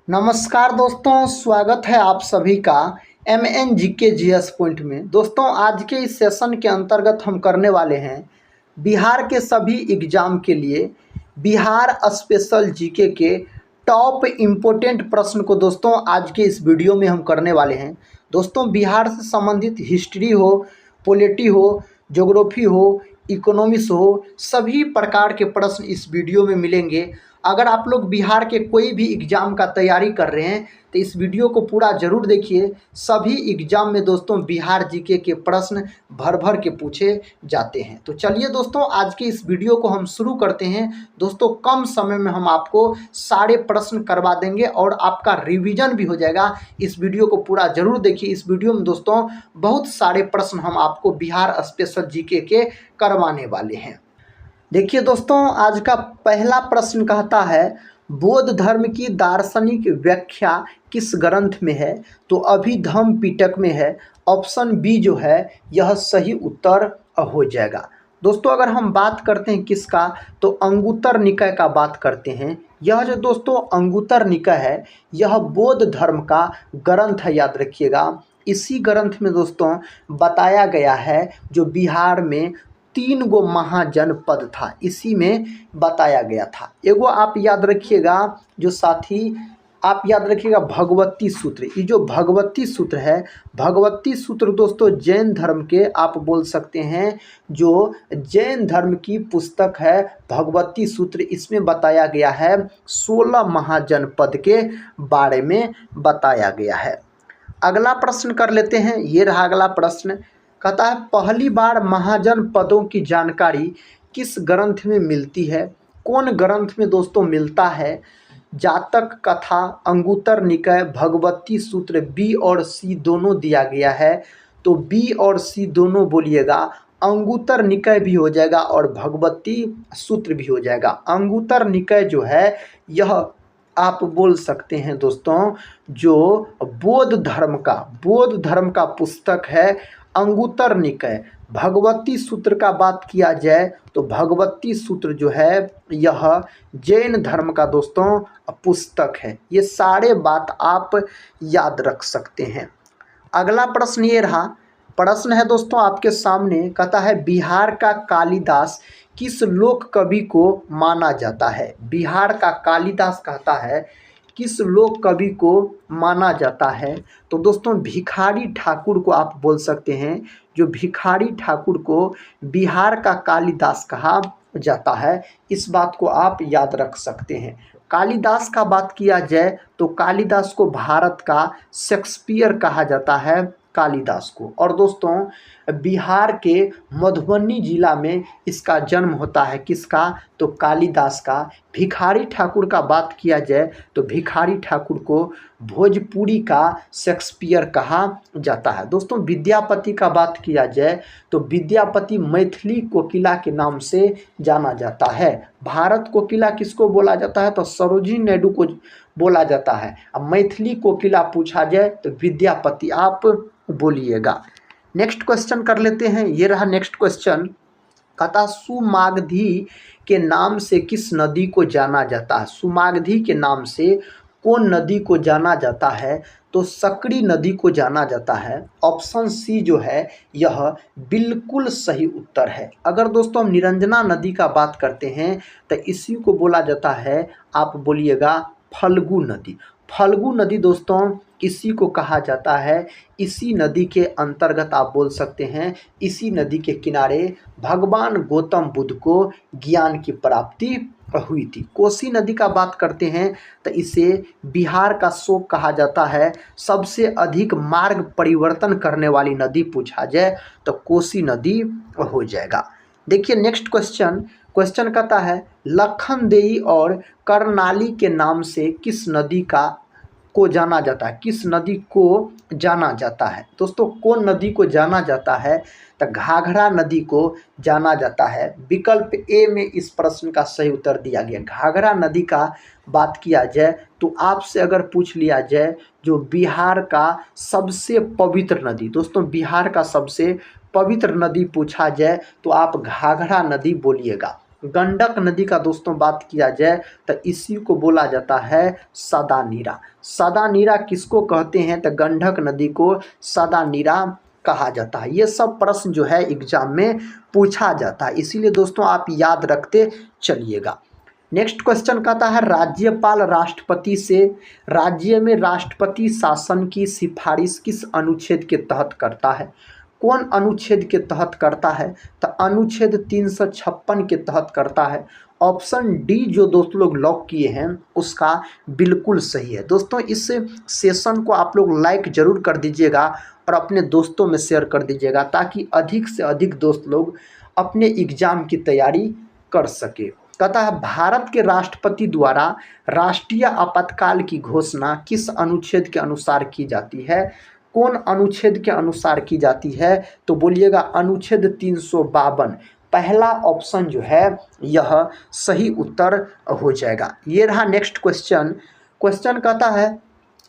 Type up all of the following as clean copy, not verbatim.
नमस्कार दोस्तों, स्वागत है आप सभी का MNGK GS पॉइंट में। दोस्तों, आज के इस सेशन के अंतर्गत हम करने वाले हैं बिहार के सभी एग्ज़ाम के लिए बिहार स्पेशल जीके के टॉप इम्पोर्टेंट प्रश्न को दोस्तों आज के इस वीडियो में हम करने वाले हैं। दोस्तों, बिहार से संबंधित हिस्ट्री हो, पॉलिटी हो, ज्योग्राफी हो, इकोनॉमिक्स हो, सभी प्रकार के प्रश्न इस वीडियो में मिलेंगे। अगर आप लोग बिहार के कोई भी एग्ज़ाम का तैयारी कर रहे हैं तो इस वीडियो को पूरा ज़रूर देखिए। सभी एग्ज़ाम में दोस्तों बिहार जीके के प्रश्न भर भर के पूछे जाते हैं। तो चलिए दोस्तों, आज के इस वीडियो को हम शुरू करते हैं। दोस्तों, कम समय में हम आपको सारे प्रश्न करवा देंगे और आपका रिवीजन भी हो जाएगा। इस वीडियो को पूरा ज़रूर देखिए। इस वीडियो में दोस्तों बहुत सारे प्रश्न हम आपको बिहार स्पेशल जीके के करवाने वाले हैं। देखिए दोस्तों, आज का पहला प्रश्न कहता है बौद्ध धर्म की दार्शनिक व्याख्या किस ग्रंथ में है? तो अभिधम्म पिटक में है। ऑप्शन बी जो है यह सही उत्तर हो जाएगा। दोस्तों, अगर हम बात करते हैं किसका, तो अंगुत्तर निकाय का बात करते हैं। यह जो दोस्तों अंगुत्तर निकाय है यह बौद्ध धर्म का ग्रंथ है, याद रखिएगा। इसी ग्रंथ में दोस्तों बताया गया है जो बिहार में 3 गो महाजनपद था, इसी में बताया गया था। एगो आप याद रखिएगा, जो साथी आप याद रखिएगा भगवती सूत्र। ये जो भगवती सूत्र है, भगवती सूत्र दोस्तों जैन धर्म के आप बोल सकते हैं, जो जैन धर्म की पुस्तक है भगवती सूत्र। इसमें बताया गया है 16 महाजनपद के बारे में बताया गया है। अगला प्रश्न कर लेते हैं। ये रहा अगला प्रश्न, कहता है पहली बार महाजन पदों की जानकारी किस ग्रंथ में मिलती है? कौन ग्रंथ में दोस्तों मिलता है? जातक कथा, अंगुत्तर निकाय, भगवती सूत्र। बी और सी दोनों दिया गया है, तो बी और सी दोनों बोलिएगा। अंगुत्तर निकाय भी हो जाएगा और भगवती सूत्र भी हो जाएगा। अंगुत्तर निकाय जो है यह आप बोल सकते हैं दोस्तों जो बौद्ध धर्म का पुस्तक है अंगुत्तर निकाय। भगवती सूत्र का बात किया जाए तो भगवती सूत्र जो है यह जैन धर्म का दोस्तों पुस्तक है। ये सारे बात आप याद रख सकते हैं। अगला प्रश्न ये रहा, प्रश्न है दोस्तों आपके सामने, कहता है बिहार का कालिदास किस लोक कवि को माना जाता है? बिहार का कालिदास कहता है किस लोक कवि को माना जाता है? तो दोस्तों भिखारी ठाकुर को आप बोल सकते हैं। जो भिखारी ठाकुर को बिहार का कालिदास कहा जाता है, इस बात को आप याद रख सकते हैं। कालिदास का बात किया जाए तो कालिदास को भारत का शेक्सपियर कहा जाता है, कालिदास को। और दोस्तों बिहार के मधुबनी जिला में इसका जन्म होता है, किसका? तो कालिदास का। भिखारी ठाकुर का बात किया जाए तो भिखारी ठाकुर को भोजपुरी का शेक्सपियर कहा जाता है। दोस्तों विद्यापति का बात किया जाए तो विद्यापति मैथिली कोकिला के नाम से जाना जाता है। भारत कोकिला किसको बोला जाता है? तो सरोजिनी नायडू को बोला जाता है। अब मैथिली कोकिला पूछा जाए तो विद्यापति आप बोलिएगा। नेक्स्ट क्वेश्चन कर लेते हैं। ये रहा नेक्स्ट क्वेश्चन, कहता सुमागधी के नाम से किस नदी को जाना जाता है? सुमागधी के नाम से कौन नदी को जाना जाता है? तो सकरी नदी को जाना जाता है। ऑप्शन सी जो है यह बिल्कुल सही उत्तर है। अगर दोस्तों हम निरंजना नदी का बात करते हैं तो इसी को बोला जाता है, आप बोलिएगा फल्गु नदी। फल्गु नदी दोस्तों इसी को कहा जाता है। इसी नदी के अंतर्गत आप बोल सकते हैं, इसी नदी के किनारे भगवान गौतम बुद्ध को ज्ञान की प्राप्ति हुई थी। कोसी नदी का बात करते हैं तो इसे बिहार का शोक कहा जाता है। सबसे अधिक मार्ग परिवर्तन करने वाली नदी पूछा जाए तो कोसी नदी हो जाएगा। देखिए नेक्स्ट क्वेश्चन कहता है लखनदेई और कर्णाली के नाम से किस नदी को जाना जाता है? किस नदी को जाना जाता है? दोस्तों कौन नदी को जाना जाता है? तो घाघरा नदी को जाना जाता है। विकल्प ए में इस प्रश्न का सही उत्तर दिया गया। घाघरा नदी का बात किया जाए तो आपसे अगर पूछ लिया जाए जो बिहार का सबसे पवित्र नदी, दोस्तों बिहार का सबसे पवित्र नदी पूछा जाए तो आप घाघरा नदी बोलिएगा। गंडक नदी का दोस्तों बात किया जाए तो इसी को बोला जाता है सदा नीरा। सदा नीरा किसको कहते हैं? तो गंडक नदी को सदा नीरा कहा जाता है। ये सब प्रश्न जो है एग्जाम में पूछा जाता है, इसीलिए दोस्तों आप याद रखते चलिएगा। नेक्स्ट क्वेश्चन कहता है राज्यपाल राष्ट्रपति से राज्य में राष्ट्रपति शासन की सिफारिश किस अनुच्छेद के तहत करता है? कौन अनुच्छेद के तहत करता है? तो अनुच्छेद 356 के तहत करता है। ऑप्शन डी जो दोस्त लोग लॉक किए हैं उसका बिल्कुल सही है। दोस्तों इस सेशन को आप लोग लाइक जरूर कर दीजिएगा और अपने दोस्तों में शेयर कर दीजिएगा ताकि अधिक से अधिक दोस्त लोग अपने एग्जाम की तैयारी कर सके। कहता है भारत के राष्ट्रपति द्वारा राष्ट्रीय आपातकाल की घोषणा किस अनुच्छेद के अनुसार की जाती है? कौन अनुच्छेद के अनुसार की जाती है? तो बोलिएगा अनुच्छेद 352। पहला ऑप्शन जो है यह सही उत्तर हो जाएगा। ये रहा नेक्स्ट क्वेश्चन। क्वेश्चन कहता है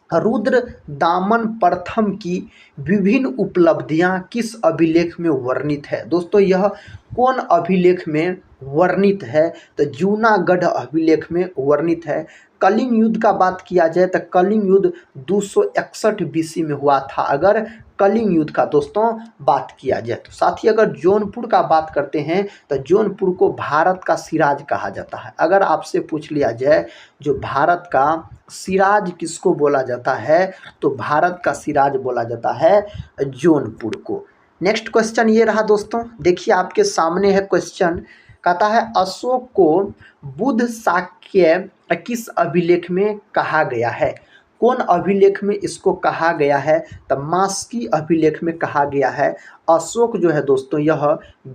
रुद्र दामन प्रथम की विभिन्न उपलब्धियां किस अभिलेख में वर्णित है? दोस्तों यह कौन अभिलेख में वर्णित है? तो जूनागढ़ अभिलेख में वर्णित है। कलिंग युद्ध का बात किया जाए तो कलिंग युद्ध 261 बीसी में हुआ था, अगर कलिंग युद्ध का दोस्तों बात किया जाए तो। साथ ही अगर जौनपुर का बात करते हैं तो जौनपुर को भारत का सिराज कहा जाता है। अगर आपसे पूछ लिया जाए जो भारत का सिराज किसको बोला जाता है, तो भारत का सिराज बोला जाता है जौनपुर को। नेक्स्ट क्वेश्चन ये रहा दोस्तों, देखिए आपके सामने है क्वेश्चन। कहता है अशोक को बुद्ध शाक्य किस अभिलेख में कहा गया है? कौन अभिलेख में इसको कहा गया है? तो मास्की अभिलेख में कहा गया है। अशोक जो है दोस्तों यह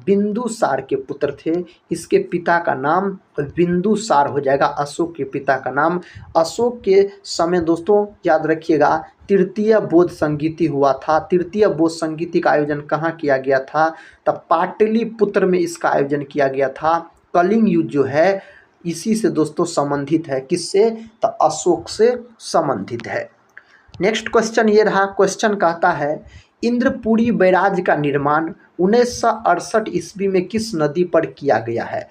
बिंदुसार के पुत्र थे, इसके पिता का नाम बिंदुसार हो जाएगा। अशोक के पिता का नाम। अशोक के समय दोस्तों याद रखिएगा तृतीय बौद्ध संगीति हुआ था। तृतीय बौद्ध संगीति का आयोजन कहाँ किया गया था? तब पाटलिपुत्र में इसका आयोजन किया गया था। कलिंग युद्ध जो है इसी से दोस्तों संबंधित है, किससे? तो अशोक से संबंधित है। नेक्स्ट क्वेश्चन ये रहा। क्वेश्चन कहता है इंद्रपुरी बैराज का निर्माण 1968 ईस्वी में किस नदी पर किया गया है?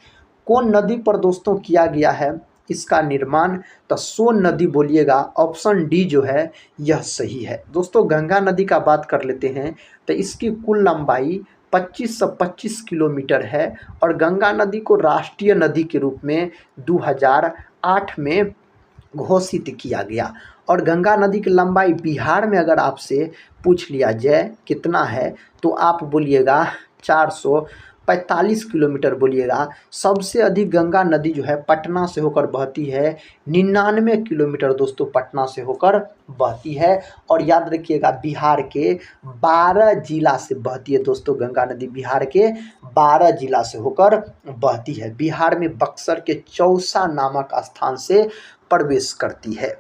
कौन नदी पर दोस्तों किया गया है इसका निर्माण? तो सोन नदी बोलिएगा। ऑप्शन डी जो है यह सही है। दोस्तों गंगा नदी का बात कर लेते हैं तो इसकी कुल लंबाई 2525 किलोमीटर है और गंगा नदी को राष्ट्रीय नदी के रूप में 2008 में घोषित किया गया। और गंगा नदी की लंबाई बिहार में अगर आपसे पूछ लिया जाए कितना है तो आप बोलिएगा 445 किलोमीटर बोलिएगा। सबसे अधिक गंगा नदी जो है पटना से होकर बहती है, 99 किलोमीटर दोस्तों पटना से होकर बहती है। और याद रखिएगा बिहार के 12 जिला से बहती है दोस्तों गंगा नदी, बिहार के 12 जिला से होकर बहती है। बिहार में बक्सर के चौसा नामक स्थान से प्रवेश करती है।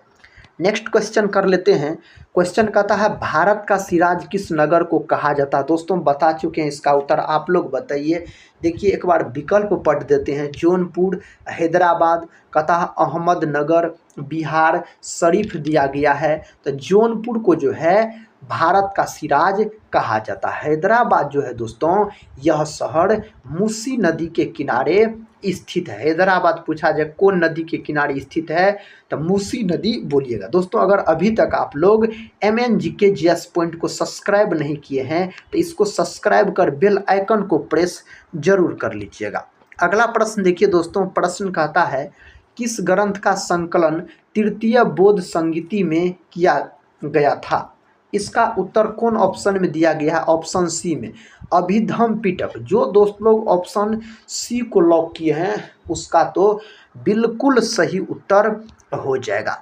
नेक्स्ट क्वेश्चन कर लेते हैं। क्वेश्चन कहता है भारत का सिराज किस नगर को कहा जाता है? दोस्तों बता चुके हैं इसका उत्तर, आप लोग बताइए। देखिए एक बार विकल्प पढ़ देते हैं। जौनपुर, हैदराबाद, कहता है अहमदनगर, बिहार शरीफ दिया गया है। तो जौनपुर को जो है भारत का सिराज कहा जाता है। हैदराबाद जो है दोस्तों यह शहर मूसी नदी के किनारे स्थित है। हैदराबाद पूछा जाए कौन नदी के किनारे स्थित है तो मूसी नदी बोलिएगा। दोस्तों अगर अभी तक आप लोग MNGK GS पॉइंट को सब्सक्राइब नहीं किए हैं तो इसको सब्सक्राइब कर बेल आइकन को प्रेस जरूर कर लीजिएगा। अगला प्रश्न देखिए दोस्तों। प्रश्न कहता है किस ग्रंथ का संकलन तृतीय बौद्ध संगीति में किया गया था? इसका उत्तर कौन ऑप्शन में दिया गया है? ऑप्शन सी में अभिधम्म पिटक। जो दोस्त लोग ऑप्शन सी को लॉक किए हैं उसका तो बिल्कुल सही उत्तर हो जाएगा।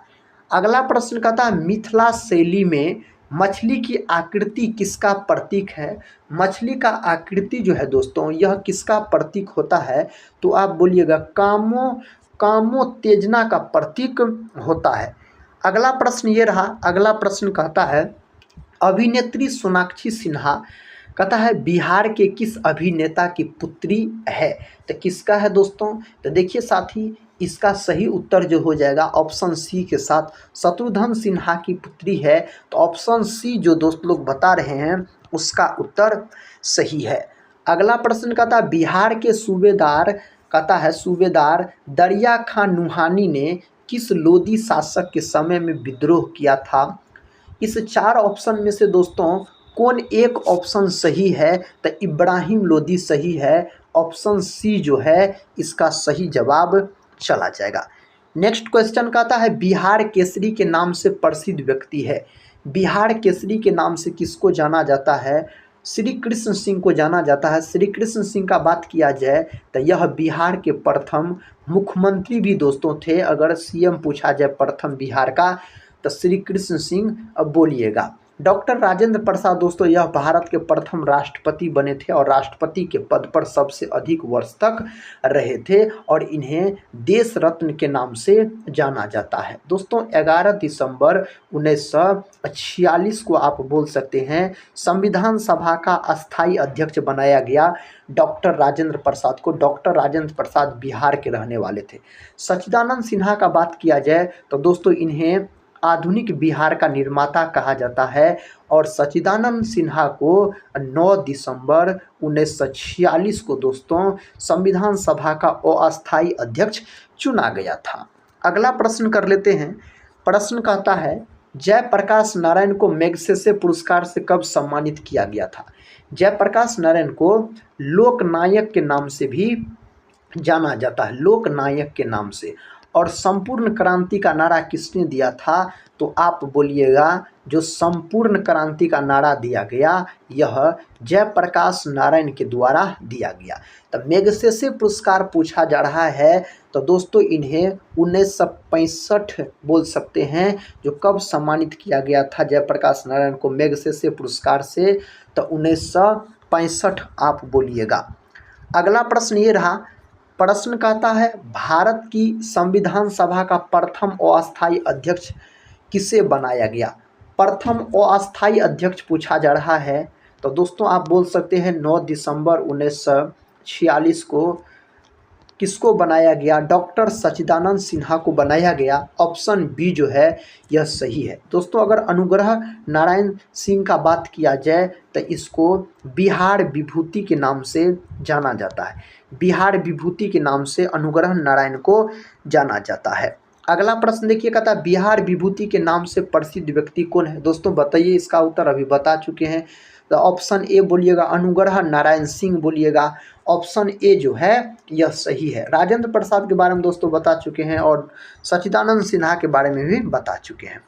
अगला प्रश्न कहता है मिथिला शैली में मछली की आकृति किसका प्रतीक है? मछली का आकृति जो है दोस्तों यह किसका प्रतीक होता है? तो आप बोलिएगा कामोत्तेजना का प्रतीक होता है। अगला प्रश्न ये रहा। अगला प्रश्न कहता है अभिनेत्री सोनाक्षी सिन्हा कहता है बिहार के किस अभिनेता की पुत्री है? तो किसका है दोस्तों? तो देखिए साथी इसका सही उत्तर जो हो जाएगा ऑप्शन सी के साथ शत्रुघ्न सिन्हा की पुत्री है। तो ऑप्शन सी जो दोस्त लोग बता रहे हैं उसका उत्तर सही है। अगला प्रश्न कहता है बिहार के सूबेदार कहता है सूबेदार दरिया खां नुहानी ने किस लोदी शासक के समय में विद्रोह किया था। इस 4 ऑप्शन में से दोस्तों कौन एक ऑप्शन सही है, तो इब्राहिम लोदी सही है। ऑप्शन सी जो है इसका सही जवाब चला जाएगा। नेक्स्ट क्वेश्चन कहता है बिहार केसरी के नाम से प्रसिद्ध व्यक्ति है। बिहार केसरी के नाम से किसको जाना जाता है? श्री कृष्ण सिंह को जाना जाता है। श्री कृष्ण सिंह का बात किया जाए तो यह बिहार के प्रथम मुख्यमंत्री भी दोस्तों थे। अगर सीएम पूछा जाए प्रथम बिहार का तो श्री कृष्ण सिंह अब बोलिएगा। डॉक्टर राजेंद्र प्रसाद दोस्तों यह भारत के प्रथम राष्ट्रपति बने थे और राष्ट्रपति के पद पर सबसे अधिक वर्ष तक रहे थे और इन्हें देश रत्न के नाम से जाना जाता है। दोस्तों 11 दिसंबर 1946 को आप बोल सकते हैं संविधान सभा का अस्थायी अध्यक्ष बनाया गया डॉक्टर राजेंद्र प्रसाद को। डॉक्टर राजेंद्र प्रसाद बिहार के रहने वाले थे। सच्चिदानंद सिन्हा का बात किया जाए तो दोस्तों इन्हें आधुनिक बिहार का निर्माता कहा जाता है और सच्चिदानंद सिन्हा को 9 दिसंबर 1946 को दोस्तों संविधान सभा का अस्थायी अध्यक्ष चुना गया था। अगला प्रश्न कर लेते हैं। प्रश्न कहता है जयप्रकाश नारायण को मैग्सेसे पुरस्कार से कब सम्मानित किया गया था। जयप्रकाश नारायण को लोकनायक के नाम से भी जाना जाता है, लोकनायक के नाम से। और संपूर्ण क्रांति का नारा किसने दिया था? तो आप बोलिएगा जो संपूर्ण क्रांति का नारा दिया गया यह जयप्रकाश नारायण के द्वारा दिया गया। तो मैग्सेसे पुरस्कार पूछा जा रहा है तो दोस्तों इन्हें 1965 बोल सकते हैं जो कब सम्मानित किया गया था जयप्रकाश नारायण को मैग्सेसे पुरस्कार से, तो 1965 आप बोलिएगा। अगला प्रश्न ये रहा। प्रश्न कहता है भारत की संविधान सभा का प्रथम अस्थायी अध्यक्ष किसे बनाया गया। प्रथम अस्थायी अध्यक्ष पूछा जा रहा है तो दोस्तों आप बोल सकते हैं 9 दिसंबर 1946 को किसको बनाया गया? डॉक्टर सच्चिदानंद सिन्हा को बनाया गया। ऑप्शन बी जो है यह सही है। दोस्तों अगर अनुग्रह नारायण सिंह का बात किया जाए तो इसको बिहार विभूति के नाम से जाना जाता है। बिहार विभूति के नाम से अनुग्रह नारायण को जाना जाता है। अगला प्रश्न देखिए कहता है बिहार विभूति के नाम से प्रसिद्ध व्यक्ति कौन है। दोस्तों बताइए, इसका उत्तर अभी बता चुके हैं। तो ऑप्शन ए बोलिएगा अनुग्रह नारायण सिंह बोलिएगा। ऑप्शन ए जो है यह सही है। राजेंद्र प्रसाद के बारे में दोस्तों बता चुके हैं और सच्चिदानंद सिन्हा के बारे में भी बता चुके हैं।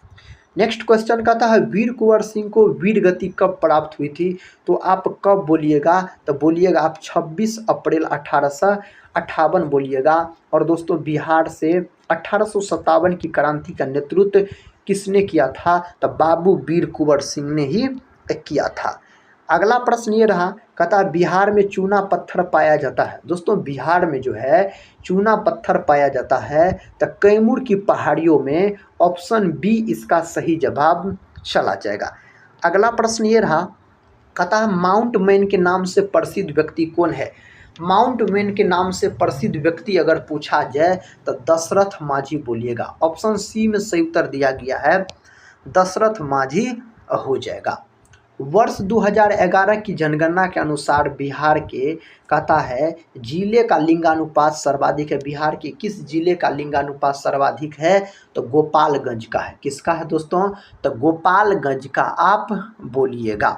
नेक्स्ट क्वेश्चन कहता है वीर कुंवर सिंह को वीर गति कब प्राप्त हुई थी। तो आप कब बोलिएगा? तो बोलिएगा आप 26 अप्रैल 1858 बोलिएगा। और दोस्तों बिहार से 1857 की क्रांति का नेतृत्व किसने किया था? तो बाबू वीर कुंवर सिंह ने ही किया था। अगला प्रश्न ये रहा, कहता बिहार में चूना पत्थर पाया जाता है। दोस्तों बिहार में जो है चूना पत्थर पाया जाता है तो कैमूर की पहाड़ियों में। ऑप्शन बी इसका सही जवाब चला जाएगा। अगला प्रश्न ये रहा, कहता माउंट मैन के नाम से प्रसिद्ध व्यक्ति कौन है। माउंट मैन के नाम से प्रसिद्ध व्यक्ति अगर पूछा जाए तो दशरथ माझी बोलिएगा। ऑप्शन सी में सही उत्तर दिया गया है, दशरथ माझी हो जाएगा। वर्ष 2011 की जनगणना के अनुसार बिहार के कहता है जिले का लिंगानुपात सर्वाधिक है। बिहार के किस जिले का लिंगानुपात सर्वाधिक है? तो गोपालगंज का है। किसका है दोस्तों? तो गोपालगंज का आप बोलिएगा।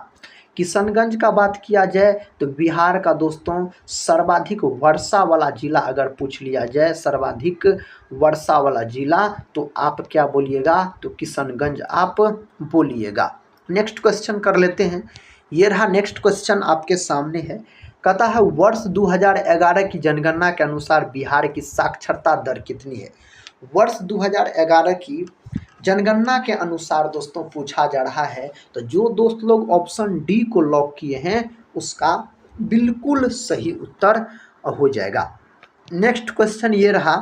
किशनगंज का बात किया जाए तो बिहार का दोस्तों सर्वाधिक वर्षा वाला जिला अगर पूछ लिया जाए, सर्वाधिक वर्षा वाला जिला, तो आप क्या बोलिएगा? तो किशनगंज आप बोलिएगा। नेक्स्ट क्वेश्चन कर लेते हैं। ये रहा नेक्स्ट क्वेश्चन आपके सामने है। कहता है वर्ष 2011 की जनगणना के अनुसार बिहार की साक्षरता दर कितनी है। वर्ष 2011 की जनगणना के अनुसार दोस्तों पूछा जा रहा है तो जो दोस्त लोग ऑप्शन डी को लॉक किए हैं उसका बिल्कुल सही उत्तर हो जाएगा। नेक्स्ट क्वेश्चन ये रहा,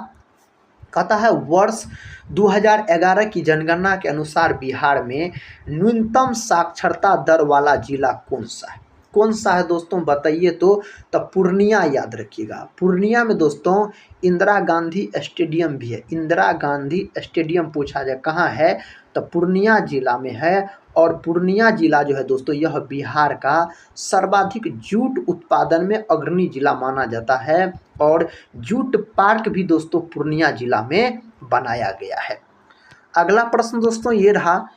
कहता है वर्ष 2011 की जनगणना के अनुसार बिहार में न्यूनतम साक्षरता दर वाला जिला कौन सा है। कौन सा है दोस्तों बताइए? तो पूर्णिया याद रखिएगा। पूर्णिया में दोस्तों इंदिरा गांधी स्टेडियम भी है। इंदिरा गांधी स्टेडियम पूछा जाए कहाँ है तो पूर्णिया जिला में है। और पूर्णिया जिला जो है दोस्तों यह बिहार का सर्वाधिक जूट उत्पादन में अग्रणी जिला माना जाता है। और जूट पार्क भी दोस्तों पूर्णिया जिला में बनाया गया है। अगला प्रश्न दोस्तों ये रहा।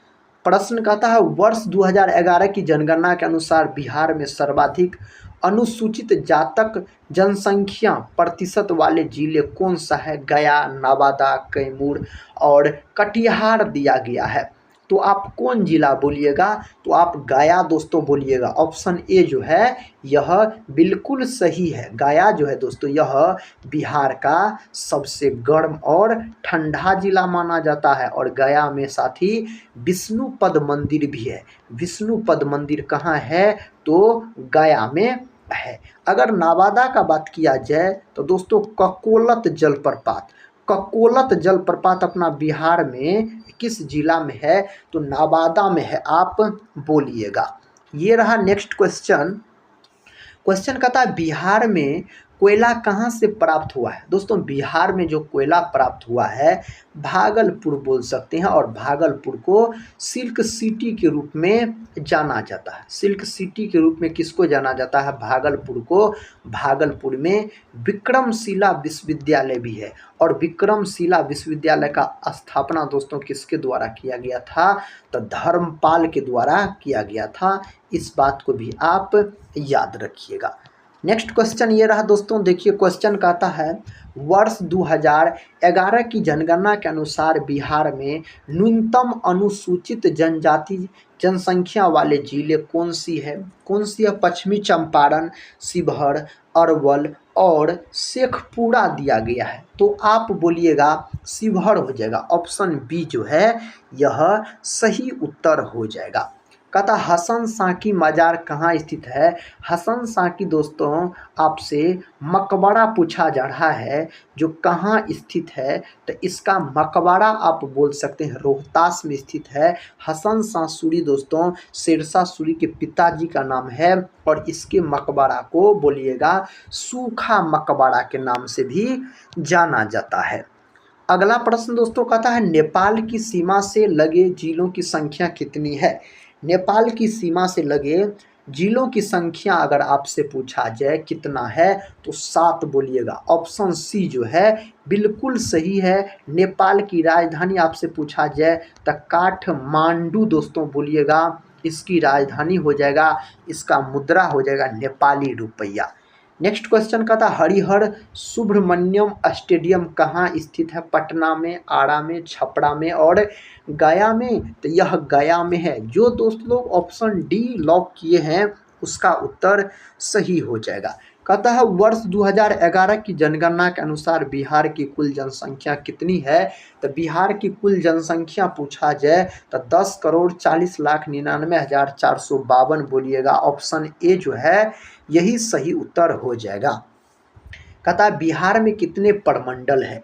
प्रश्न कहता है वर्ष 2011 की जनगणना के अनुसार बिहार में सर्वाधिक अनुसूचित जातक जनसंख्या प्रतिशत वाले जिले कौन सा है? गया, नवादा, कैमूर और कटिहार दिया गया है। तो आप कौन जिला बोलिएगा? तो आप गया दोस्तों बोलिएगा। ऑप्शन ए जो है यह बिल्कुल सही है। गया जो है दोस्तों यह बिहार का सबसे गर्म और ठंडा जिला माना जाता है। और गया में साथ ही विष्णुपद मंदिर भी है। विष्णुपद मंदिर कहाँ है? तो गया में है। अगर नवादा का बात किया जाए तो दोस्तों ककोलत जलप्रपात, ककोलत जलप्रपात अपना बिहार में किस जिला में है? तो नवादा में है। आप बोलिएगा। ये रहा नेक्स्ट क्वेश्चन। क्वेश्चन कहता है बिहार में कोयला कहाँ से प्राप्त हुआ है? दोस्तों बिहार में जो कोयला प्राप्त हुआ है भागलपुर बोल सकते हैं। और भागलपुर को सिल्क सिटी के रूप में जाना जाता है। सिल्क सिटी के रूप में किसको जाना जाता है? भागलपुर को। भागलपुर में विक्रमशिला विश्वविद्यालय भी है। और विक्रमशिला विश्वविद्यालय का स्थापना दोस्तों किसके द्वारा किया गया था? तो धर्मपाल के द्वारा किया गया था। इस बात को भी आप याद रखिएगा। नेक्स्ट क्वेश्चन ये रहा दोस्तों। देखिए क्वेश्चन कहता है वर्ष 2011 की जनगणना के अनुसार बिहार में न्यूनतम अनुसूचित जनजाति जनसंख्या वाले जिले कौन सी है? कौन सी है? पश्चिमी चंपारण, शिवहर, अरवल और शेखपुरा दिया गया है। तो आप बोलिएगा शिवहर हो जाएगा। ऑप्शन बी जो है यह सही उत्तर हो जाएगा। कहता हसन शाह की मज़ार कहाँ स्थित है? हसन शाह की दोस्तों आपसे मकबरा पूछा जा रहा है जो कहाँ स्थित है। तो इसका मकबरा आप बोल सकते हैं रोहतास में स्थित है। हसन शाह सूरी दोस्तों शेरशाह सूरी के पिताजी का नाम है। और इसके मकबरा को बोलिएगा सूखा मकबरा के नाम से भी जाना जाता है। अगला प्रश्न दोस्तों कहता है नेपाल की सीमा से लगे जिलों की संख्या कितनी है? नेपाल की सीमा से लगे जिलों की संख्या अगर आपसे पूछा जाए कितना है तो 7 बोलिएगा। ऑप्शन सी जो है बिल्कुल सही है। नेपाल की राजधानी आपसे पूछा जाए तो काठमांडू दोस्तों बोलिएगा। इसकी राजधानी हो जाएगा, इसका मुद्रा हो जाएगा नेपाली रुपया। नेक्स्ट क्वेश्चन का था हरिहर सुब्रमण्यम स्टेडियम कहाँ स्थित है? पटना में, आरा में, छपरा में और गया में। तो यह गया में है। जो दोस्त लोग ऑप्शन डी लॉक किए हैं उसका उत्तर सही हो जाएगा। कहता है वर्ष 2011 की जनगणना के अनुसार बिहार की कुल जनसंख्या कितनी है? तो बिहार की कुल जनसंख्या पूछा जाए तो 10,40,99,452 बोलिएगा। ऑप्शन ए जो है यही सही उत्तर हो जाएगा। कहता है बिहार में कितने प्रमंडल है?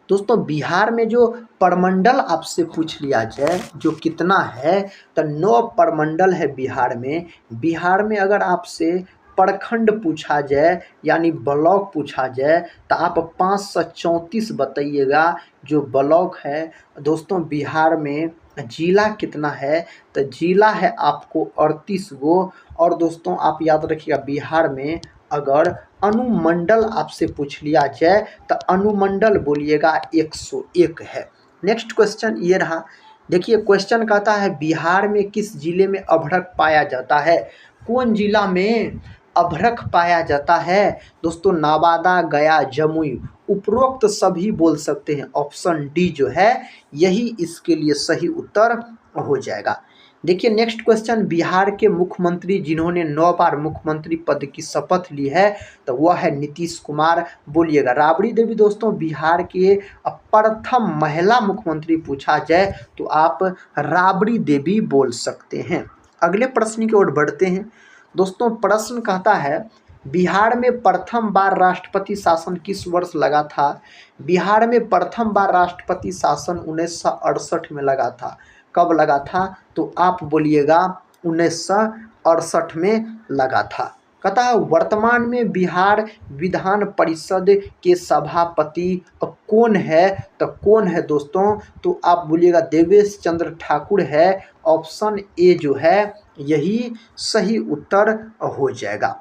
दोस्तों बिहार में जो प्रमंडल आपसे पूछ लिया जाए जो कितना है तो 9 प्रमंडल है बिहार में। बिहार में अगर आपसे प्रखंड पूछा जाए यानी ब्लॉक पूछा जाए तो आप 534 बताइएगा जो ब्लॉक है। दोस्तों बिहार में जिला कितना है? तो जिला है आपको 38 गो। और दोस्तों आप याद रखिएगा बिहार में अगर अनुमंडल आपसे पूछ लिया जाए तो अनुमंडल बोलिएगा 101 है। नेक्स्ट क्वेश्चन ये रहा। देखिए क्वेश्चन कहता है बिहार में किस जिले में अभ्रक पाया जाता है? कौन जिला में अभ्रक पाया जाता है? दोस्तों नवादा, गया, जमुई उपरोक्त सभी बोल सकते हैं। ऑप्शन डी जो है यही इसके लिए सही उत्तर हो जाएगा। देखिए नेक्स्ट क्वेश्चन बिहार के मुख्यमंत्री जिन्होंने 9 बार मुख्यमंत्री पद की शपथ ली है तो वह है नीतीश कुमार बोलिएगा। राबड़ी देवी दोस्तों बिहार के प्रथम महिला मुख्यमंत्री पूछा जाए तो आप राबड़ी देवी बोल सकते हैं। अगले प्रश्न की ओर बढ़ते हैं दोस्तों। प्रश्न कहता है बिहार में प्रथम बार राष्ट्रपति शासन किस वर्ष लगा था? बिहार में प्रथम बार राष्ट्रपति शासन 1968 में लगा था। कब लगा था? तो आप बोलिएगा 1968 में लगा था। कहता है वर्तमान में बिहार विधान परिषद के सभापति कौन है? तो कौन है दोस्तों? तो आप बोलिएगा देवेश चंद्र ठाकुर है। ऑप्शन ए जो है यही सही उत्तर हो जाएगा।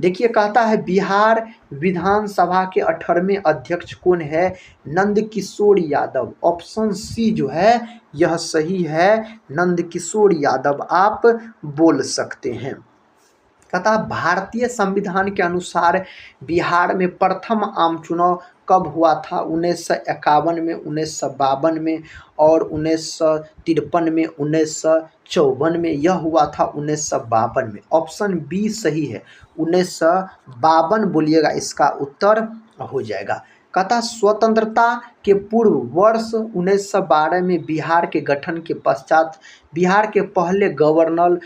देखिए कहता है बिहार विधानसभा के 18वें अध्यक्ष कौन है? नंदकिशोर यादव। ऑप्शन सी जो है यह सही है, नंदकिशोर यादव आप बोल सकते हैं। कहता भारतीय संविधान के अनुसार बिहार में प्रथम आम चुनाव कब हुआ था? 1951 में, 1952 में और 1953 में, 1954 में। यह हुआ था 1952 में। ऑप्शन बी सही है, 1952 बोलिएगा, इसका उत्तर हो जाएगा। कहता स्वतंत्रता के पूर्व वर्ष 1912 में बिहार के गठन के पश्चात बिहार के पहले गवर्नर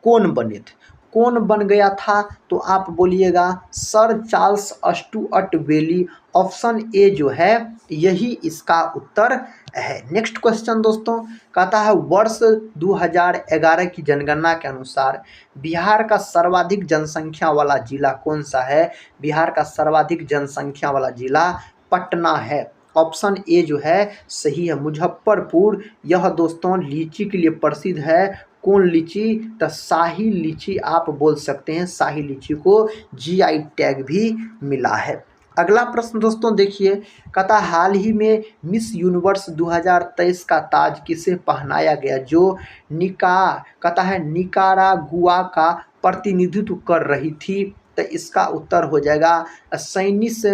कौन बने थे? कौन बन गया था? तो आप बोलिएगा sir Charles Stuart Bayley. Option A जो है यही इसका उत्तर है। नेक्स्ट क्वेश्चन दोस्तों कहता है वर्ष 2011 की जनगणना के अनुसार बिहार का सर्वाधिक जनसंख्या वाला जिला कौन सा है? बिहार का सर्वाधिक जनसंख्या वाला जिला पटना है। ऑप्शन ए जो है सही है, मुजफ्फरपुर। यह दोस्तों लीची के लिए प्रसिद्ध है। कौन लीची? तो शाही लीची आप बोल सकते हैं। शाही लीची को जीआई टैग भी मिला है। अगला प्रश्न दोस्तों देखिए, कहता हाल ही में मिस यूनिवर्स 2023 का ताज किसे पहनाया गया जो कहता है निकारागुआ का प्रतिनिधित्व कर रही थी? तो इसका उत्तर हो जाएगा सैनिस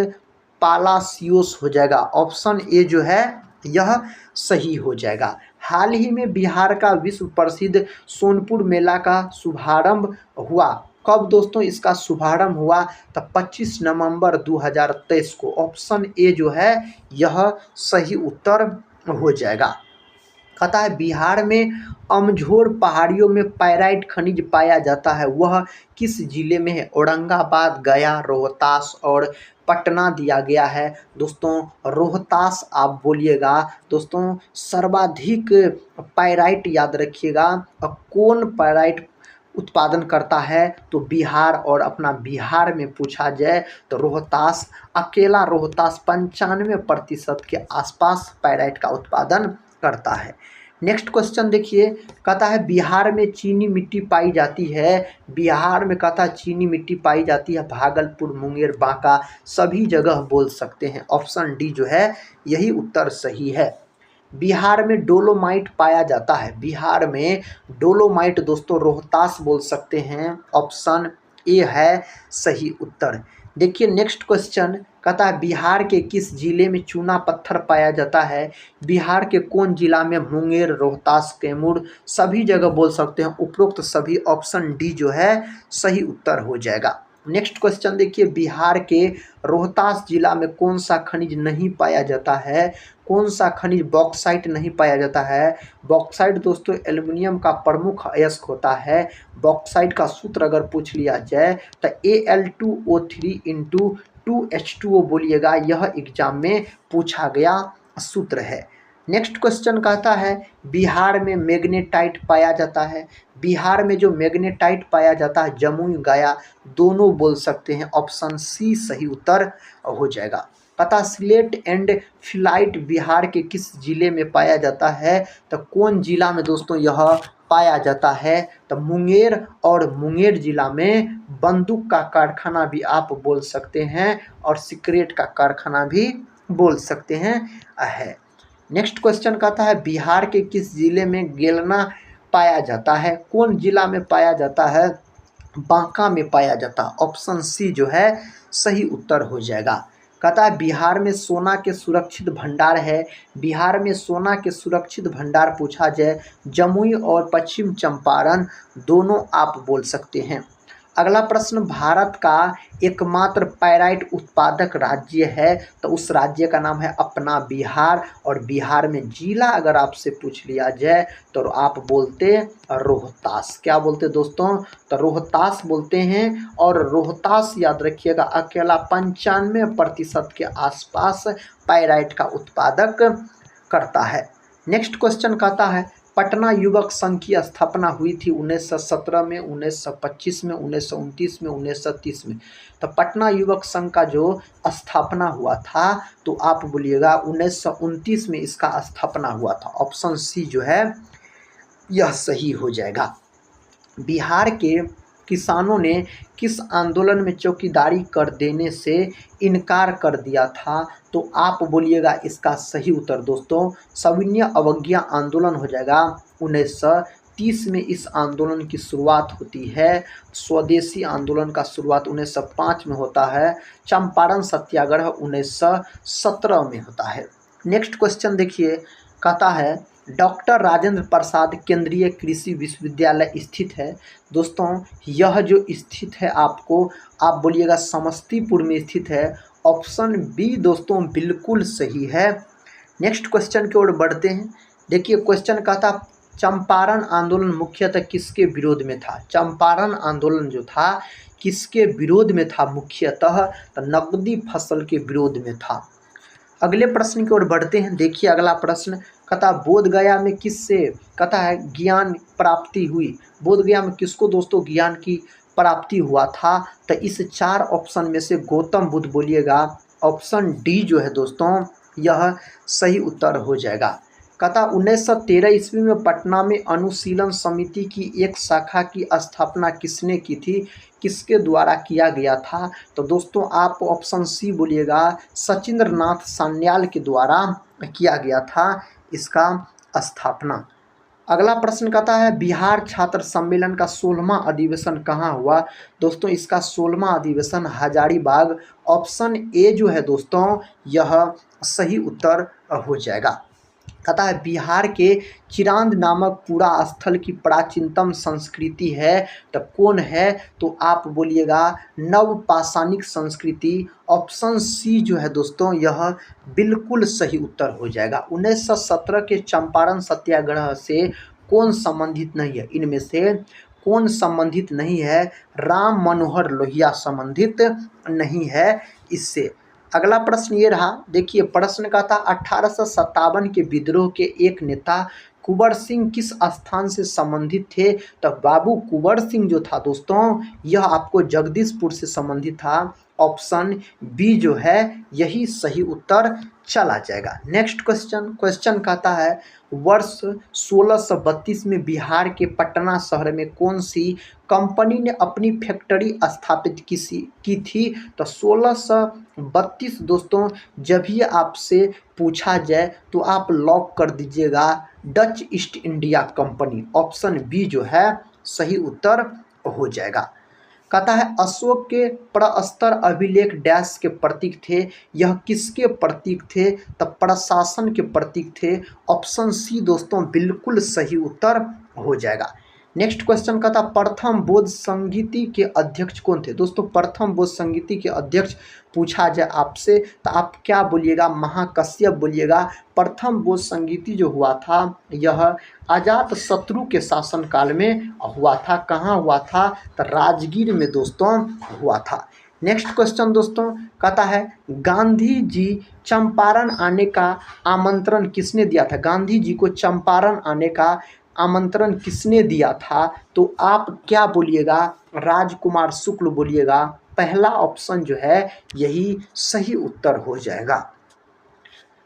पालासियोस हो जाएगा। ऑप्शन ए जो है यह सही हो जाएगा। हाल ही में बिहार का विश्व प्रसिद्ध सोनपुर मेला का शुभारंभ हुआ कब दोस्तों? इसका शुभारंभ हुआ तो 25 नवंबर 2023 को। ऑप्शन ए जो है यह सही उत्तर हो जाएगा। कहता है बिहार में अमझोर पहाड़ियों में पायराइट खनिज पाया जाता है, वह किस जिले में है? औरंगाबाद, गया, रोहतास और पटना दिया गया है। दोस्तों रोहतास आप बोलिएगा। दोस्तों सर्वाधिक पायराइट याद रखिएगा, कौन पायराइट उत्पादन करता है? तो बिहार, और अपना बिहार में पूछा जाए तो रोहतास, अकेला रोहतास 95% के आसपास पायराइट का उत्पादन करता है। नेक्स्ट क्वेश्चन देखिए, कहता है बिहार में चीनी मिट्टी पाई जाती है। बिहार में कहता है चीनी मिट्टी पाई जाती है भागलपुर, मुंगेर, बांका, सभी जगह बोल सकते हैं। ऑप्शन डी जो है यही उत्तर सही है। बिहार में डोलोमाइट पाया जाता है। बिहार में डोलोमाइट दोस्तों रोहतास बोल सकते हैं। ऑप्शन ए है सही उत्तर। देखिए नेक्स्ट क्वेश्चन, कहता है बिहार के किस जिले में चूना पत्थर पाया जाता है? बिहार के कौन जिला में? मुंगेर, रोहतास, कैमूर, सभी जगह बोल सकते हैं। उपरोक्त सभी। ऑप्शन डी जो है सही उत्तर हो जाएगा। नेक्स्ट क्वेश्चन देखिए, बिहार के रोहतास जिला में कौन सा खनिज नहीं पाया जाता है? कौन सा खनिज? बॉक्साइट नहीं पाया जाता है। बॉक्साइट दोस्तों एल्युमिनियम का प्रमुख अयस्क होता है। बॉक्साइट का सूत्र अगर पूछ लिया जाए तो Al2O3 × 2H2O बोलिएगा, यह एग्जाम में पूछा गया सूत्र है। नेक्स्ट क्वेश्चन कहता है बिहार में मैग्नेटाइट पाया जाता है। बिहार में जो मैग्नेटाइट पाया जाता है जमुई, गया दोनों बोल सकते हैं। ऑप्शन सी सही उत्तर हो जाएगा। पता स्लेट एंड फिलाइट बिहार के किस जिले में पाया जाता है? तो कौन जिला में दोस्तों यह पाया जाता है? तो मुंगेर, और मुंगेर जिला में बंदूक का कारखाना भी आप बोल सकते हैं और सिगरेट का कारखाना भी बोल सकते हैं है। नेक्स्ट क्वेश्चन कहता है बिहार के किस जिले में गेलना पाया जाता है? कौन जिला में पाया जाता है? बांका में पाया जाता है। ऑप्शन सी जो है सही उत्तर हो जाएगा। कहता है बिहार में सोना के सुरक्षित भंडार है। बिहार में सोना के सुरक्षित भंडार पूछा जाए जमुई और पश्चिम चंपारण दोनों आप बोल सकते हैं। अगला प्रश्न, भारत का एकमात्र पायराइट उत्पादक राज्य है, तो उस राज्य का नाम है अपना बिहार। और बिहार में जिला अगर आपसे पूछ लिया जाए तो आप बोलते रोहतास। क्या बोलते दोस्तों? तो रोहतास बोलते हैं। और रोहतास याद रखिएगा अकेला 95% के आसपास पायराइट का उत्पादक करता है। नेक्स्ट क्वेश्चन कहता है पटना युवक संघ की स्थापना हुई थी 1917 में, 1925 में, 1929 में, 1930 में। तो पटना युवक संघ का जो स्थापना हुआ था तो आप बोलिएगा 1929 में इसका स्थापना हुआ था। ऑप्शन सी जो है यह सही हो जाएगा। बिहार के किसानों ने किस आंदोलन में चौकीदारी कर देने से इनकार कर दिया था? तो आप बोलिएगा इसका सही उत्तर दोस्तों सविनय अवज्ञा आंदोलन हो जाएगा। 1930 में इस आंदोलन की शुरुआत होती है। स्वदेशी आंदोलन का शुरुआत 1905 में होता है। चंपारण सत्याग्रह 1917 में होता है। नेक्स्ट क्वेश्चन देखिए, कहता है डॉक्टर राजेंद्र प्रसाद केंद्रीय कृषि विश्वविद्यालय स्थित है। दोस्तों यह जो स्थित है आपको आप बोलिएगा समस्तीपुर में स्थित है। ऑप्शन बी दोस्तों बिल्कुल सही है। नेक्स्ट क्वेश्चन की ओर बढ़ते हैं। देखिए क्वेश्चन कहता चंपारण आंदोलन मुख्यतः किसके विरोध में था? चंपारण आंदोलन जो था किसके विरोध में था मुख्यतः? तो नकदी फसल के विरोध में था। अगले प्रश्न की ओर बढ़ते हैं। देखिए अगला प्रश्न कहता बोध गया में किससे कहता है ज्ञान प्राप्ति हुई? बोध गया में किसको दोस्तों ज्ञान की प्राप्ति हुआ था? तो इस 4 ऑप्शन में से गौतम बुद्ध बोलिएगा। ऑप्शन डी जो है दोस्तों यह सही उत्तर हो जाएगा। कहता 1913 ईस्वी में पटना में अनुशीलन समिति की एक शाखा की स्थापना किसने की थी? किसके द्वारा किया गया था? तो दोस्तों आप ऑप्शन सी बोलिएगा सचिंद्र नाथ सान्याल के द्वारा किया गया था इसका स्थापना। अगला प्रश्न कहता है बिहार छात्र सम्मेलन का 16वां अधिवेशन कहाँ हुआ? दोस्तों इसका 16वां अधिवेशन हजारीबाग। ऑप्शन ए जो है दोस्तों यह सही उत्तर हो जाएगा। कहता है बिहार के चिरांद नामक पूरा स्थल की प्राचीनतम संस्कृति है तो कौन है? तो आप बोलिएगा नवपाषाणिक संस्कृति। ऑप्शन सी जो है दोस्तों यह बिल्कुल सही उत्तर हो जाएगा। 1917 के चंपारण सत्याग्रह से कौन संबंधित नहीं है? इनमें से कौन संबंधित नहीं है? राम मनोहर लोहिया संबंधित नहीं है इससे। अगला प्रश्न ये रहा। देखिए प्रश्न का था 1857 के विद्रोह के एक नेता कुंवर सिंह किस स्थान से संबंधित थे? तो बाबू कुंवर सिंह जो था दोस्तों यह आपको जगदीशपुर से संबंधित था। ऑप्शन बी जो है यही सही उत्तर चला जाएगा। नेक्स्ट क्वेश्चन कहता है वर्ष 1632 में बिहार के पटना शहर में कौन सी कंपनी ने अपनी फैक्ट्री स्थापित की थी? तो 1632 दोस्तों जब भी आपसे पूछा जाए तो आप लॉक कर दीजिएगा Dutch East India Company. Option B जो है सही उत्तर हो जाएगा। कहता है अशोक के प्रस्तर अभिलेख डैश के प्रतीक थे? यह किसके प्रतीक थे? तो प्रशासन के प्रतीक थे। ऑप्शन सी दोस्तों बिल्कुल सही उत्तर हो जाएगा। नेक्स्ट क्वेश्चन कहता प्रथम बौद्ध संगीति के अध्यक्ष कौन थे? दोस्तों प्रथम बौद्ध संगीति के अध्यक्ष पूछा जाए आपसे तो आप क्या बोलिएगा? महाकश्यप बोलिएगा। प्रथम बौद्ध संगीति जो हुआ था यह अजात शत्रु के शासनकाल में हुआ था। कहाँ हुआ था? तो राजगीर में दोस्तों हुआ था। नेक्स्ट क्वेश्चन दोस्तों कहता है गांधी जी चंपारण आने का आमंत्रण किसने दिया था? गांधी जी को चंपारण आने का आमंत्रण किसने दिया था? तो आप क्या बोलिएगा? राजकुमार शुक्ल बोलिएगा। पहला ऑप्शन जो है यही सही उत्तर हो जाएगा।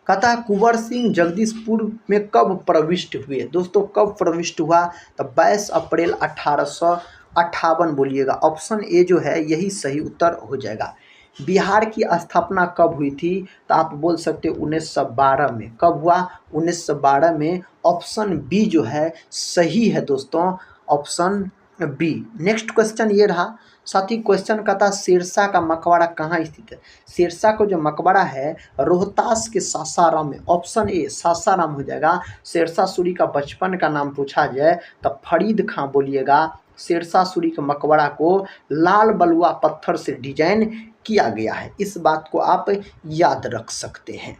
कहता है कुंवर सिंह जगदीशपुर में कब प्रविष्ट हुए? दोस्तों कब प्रविष्ट हुआ? तो 22 अप्रैल 1858 बोलिएगा। ऑप्शन ए जो है यही सही उत्तर हो जाएगा। बिहार की स्थापना कब हुई थी? तो आप बोल सकते हो 1912 में। कब हुआ? 1912 में। ऑप्शन बी जो है सही है दोस्तों, ऑप्शन बी। नेक्स्ट क्वेश्चन ये रहा। साथ ही क्वेश्चन का था सिरसा का मकबरा कहाँ स्थित है? सिरसा को जो मकबरा है रोहतास के सासाराम में। ऑप्शन ए सासाराम हो जाएगा। शेरशाह सूरी का बचपन का नाम पूछा जाए तो फरीद खां बोलिएगा। शेरशाह सूरी के मकबरा को लाल बलुआ पत्थर से डिजाइन किया गया है। इस बात को आप याद रख सकते हैं।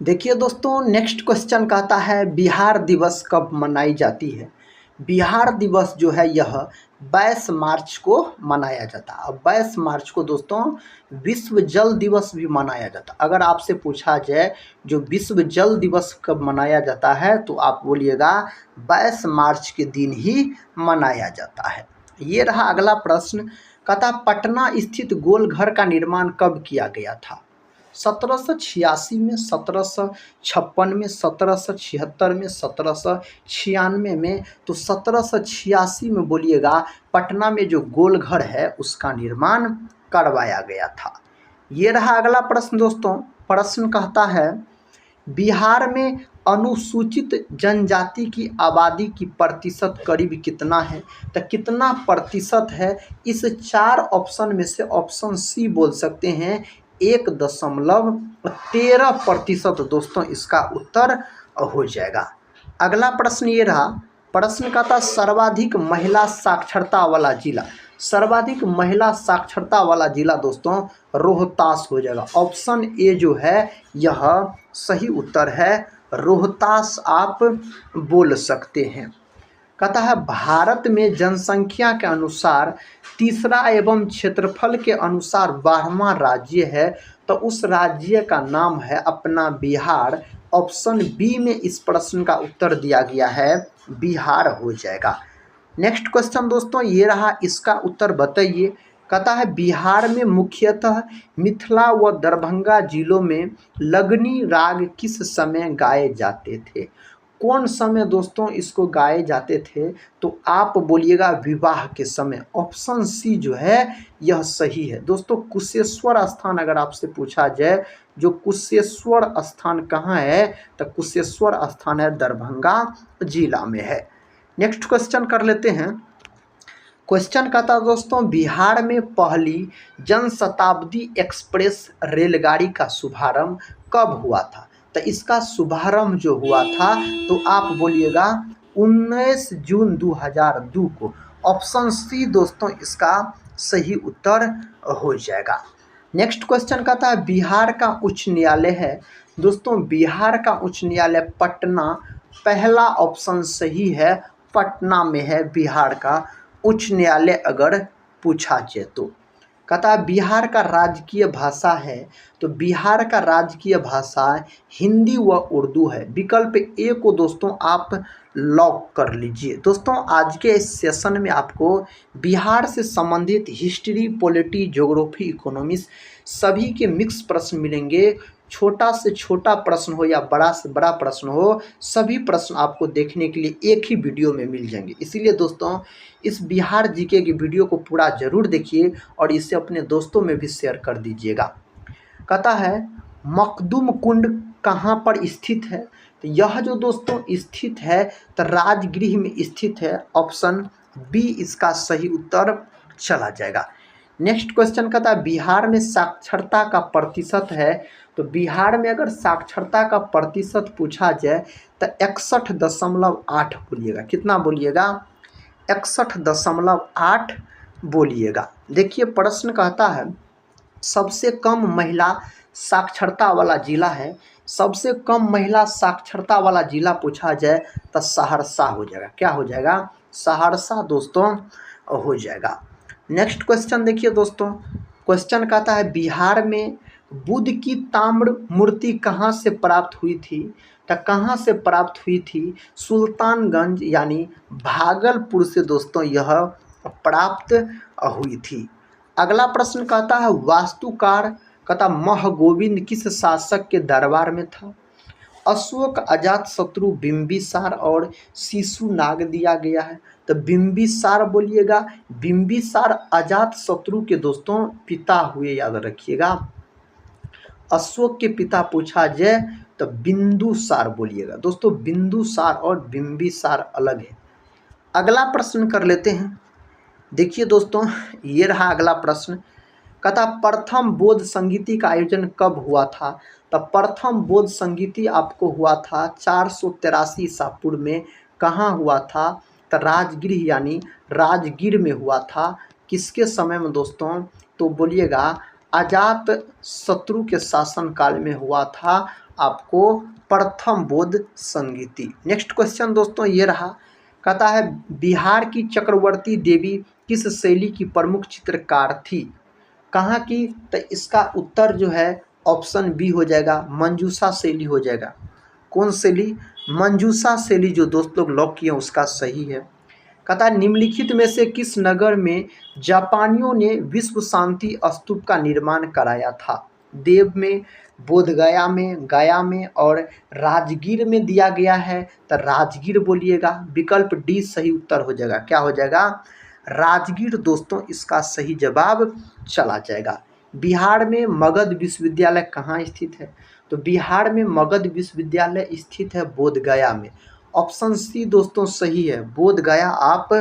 देखिए दोस्तों नेक्स्ट क्वेश्चन कहता है बिहार दिवस कब मनाई जाती है? बिहार दिवस जो है यह 22 मार्च को मनाया जाता है। अब 22 मार्च को दोस्तों विश्व जल दिवस भी मनाया जाता है। अगर आपसे पूछा जाए जो विश्व जल दिवस कब मनाया जाता है तो आप बोलिएगा 22 मार्च के दिन ही मनाया जाता है। ये रहा अगला प्रश्न। कहता पटना स्थित गोलघर का निर्माण कब किया गया था? 1786 में, 1756 में, 1776 में, 1796 में। तो 1786 में बोलिएगा पटना में जो गोलघर है उसका निर्माण करवाया गया था। ये रहा अगला प्रश्न दोस्तों। प्रश्न कहता है बिहार में अनुसूचित जनजाति की आबादी की प्रतिशत करीब कितना है? तो कितना प्रतिशत है? इस 4 ऑप्शन में से ऑप्शन सी बोल सकते हैं 1.13% दोस्तों इसका उत्तर हो जाएगा। अगला प्रश्न ये रहा। प्रश्न का था सर्वाधिक महिला साक्षरता वाला जिला। सर्वाधिक महिला साक्षरता वाला जिला दोस्तों रोहतास हो जाएगा। ऑप्शन ए जो है यह सही उत्तर है, रोहतास आप बोल सकते हैं। कहता है भारत में जनसंख्या के अनुसार तीसरा एवं क्षेत्रफल के अनुसार 12वां राज्य है, तो उस राज्य का नाम है अपना बिहार। ऑप्शन बी में इस प्रश्न का उत्तर दिया गया है, बिहार हो जाएगा। नेक्स्ट क्वेश्चन दोस्तों ये रहा, इसका उत्तर बताइए। कहता है बिहार में मुख्यतः मिथिला व दरभंगा जिलों में लगनी राग किस समय गाए जाते थे? कौन समय दोस्तों इसको गाए जाते थे? तो आप बोलिएगा विवाह के समय। ऑप्शन सी जो है यह सही है दोस्तों। कुशेश्वर स्थान अगर आपसे पूछा जाए जो कुशेश्वर स्थान कहाँ है, तो कुशेश्वर स्थान है दरभंगा जिला में है। नेक्स्ट क्वेश्चन कर लेते हैं। क्वेश्चन का था दोस्तों बिहार में पहली जनशताब्दी एक्सप्रेस रेलगाड़ी का शुभारंभ कब हुआ था? तो इसका शुभारंभ जो हुआ था तो आप बोलिएगा 19 जून 2002 को। ऑप्शन सी दोस्तों इसका सही उत्तर हो जाएगा। नेक्स्ट क्वेश्चन का था बिहार का उच्च न्यायालय है दोस्तों, बिहार का उच्च न्यायालय पटना। पहला ऑप्शन सही है, पटना में है बिहार का उच्च न्यायालय अगर पूछा जाए तो। कहता है बिहार का राजकीय भाषा है, तो बिहार का राजकीय भाषा हिंदी व उर्दू है। विकल्प ए को दोस्तों आप लॉक कर लीजिए। दोस्तों आज के इस सेशन में आपको बिहार से संबंधित हिस्ट्री, पॉलिटी, ज्योग्राफी, इकोनॉमिक्स सभी के मिक्स प्रश्न मिलेंगे। छोटा से छोटा प्रश्न हो या बड़ा से बड़ा प्रश्न हो, सभी प्रश्न आपको देखने के लिए एक ही वीडियो में मिल जाएंगे। इसीलिए दोस्तों इस बिहार जीके की वीडियो को पूरा जरूर देखिए और इसे अपने दोस्तों में भी शेयर कर दीजिएगा। कहता है मखदूम कुंड कहाँ पर स्थित है? तो यह जो दोस्तों स्थित है तो राजगृह में स्थित है। ऑप्शन बी इसका सही उत्तर चला जाएगा। नेक्स्ट क्वेश्चन कहता है बिहार में साक्षरता का प्रतिशत है, तो बिहार में अगर साक्षरता का प्रतिशत पूछा जाए तो 61.8 बोलिएगा। कितना बोलिएगा? 61.8 बोलिएगा। देखिए प्रश्न कहता है सबसे कम महिला साक्षरता वाला जिला है। सबसे कम महिला साक्षरता वाला जिला पूछा जाए तो सहरसा हो जाएगा। क्या हो जाएगा? सहरसा दोस्तों हो जाएगा। नेक्स्ट क्वेश्चन देखिए दोस्तों। क्वेश्चन कहता है बिहार में बुद्ध की ताम्र मूर्ति कहाँ से प्राप्त हुई थी? तो कहाँ से प्राप्त हुई थी? सुल्तानगंज यानी भागलपुर से दोस्तों यह प्राप्त हुई थी। अगला प्रश्न कहता है वास्तुकार कहता महगोविंद किस शासक के दरबार में था? अशोक, अजातशत्रु, बिंबिसार और शिशुनाग दिया गया है। तो बिंबिसार बोलिएगा। बिंबिसार अजातशत्रु के दोस्तों पिता हुए, याद रखिएगा। अशोक के पिता पूछा जाए तो बिंदुसार बोलिएगा। दोस्तों बिंदुसार और बिंबिसार अलग है। अगला प्रश्न कर लेते हैं। देखिए दोस्तों ये रहा अगला प्रश्न। कहता प्रथम बौद्ध संगीति का आयोजन कब हुआ था? तो प्रथम बौद्ध संगीति आपको हुआ था 483 ईसा पूर्व में। कहाँ हुआ था? तो राजगृह यानी राजगीर में हुआ था। किसके समय में दोस्तों? तो बोलिएगा अजात शत्रु के शासन काल में हुआ था आपको प्रथम बौद्ध संगीति। नेक्स्ट क्वेश्चन दोस्तों ये रहा। कहता है बिहार की चक्रवर्ती देवी किस शैली की प्रमुख चित्रकार थी, कहाँ की? तो इसका उत्तर जो है ऑप्शन बी हो जाएगा, मंजूषा शैली हो जाएगा। कौन शैली? मंजूषा शैली जो दोस्त लोग लॉक किए उसका सही है। कहता है निम्नलिखित में से किस नगर में जापानियों ने विश्व शांति स्तूप का निर्माण कराया था? देव में, बोधगया में, गया में और राजगीर में दिया गया है, तो राजगीर बोलिएगा। विकल्प डी सही उत्तर हो जाएगा। क्या हो जाएगा? राजगीर दोस्तों इसका सही जवाब चला जाएगा। बिहार में मगध विश्वविद्यालय कहाँ स्थित है? तो बिहार में मगध विश्वविद्यालय स्थित है बोधगया में। ऑप्शन सी दोस्तों सही है, बोधगया आप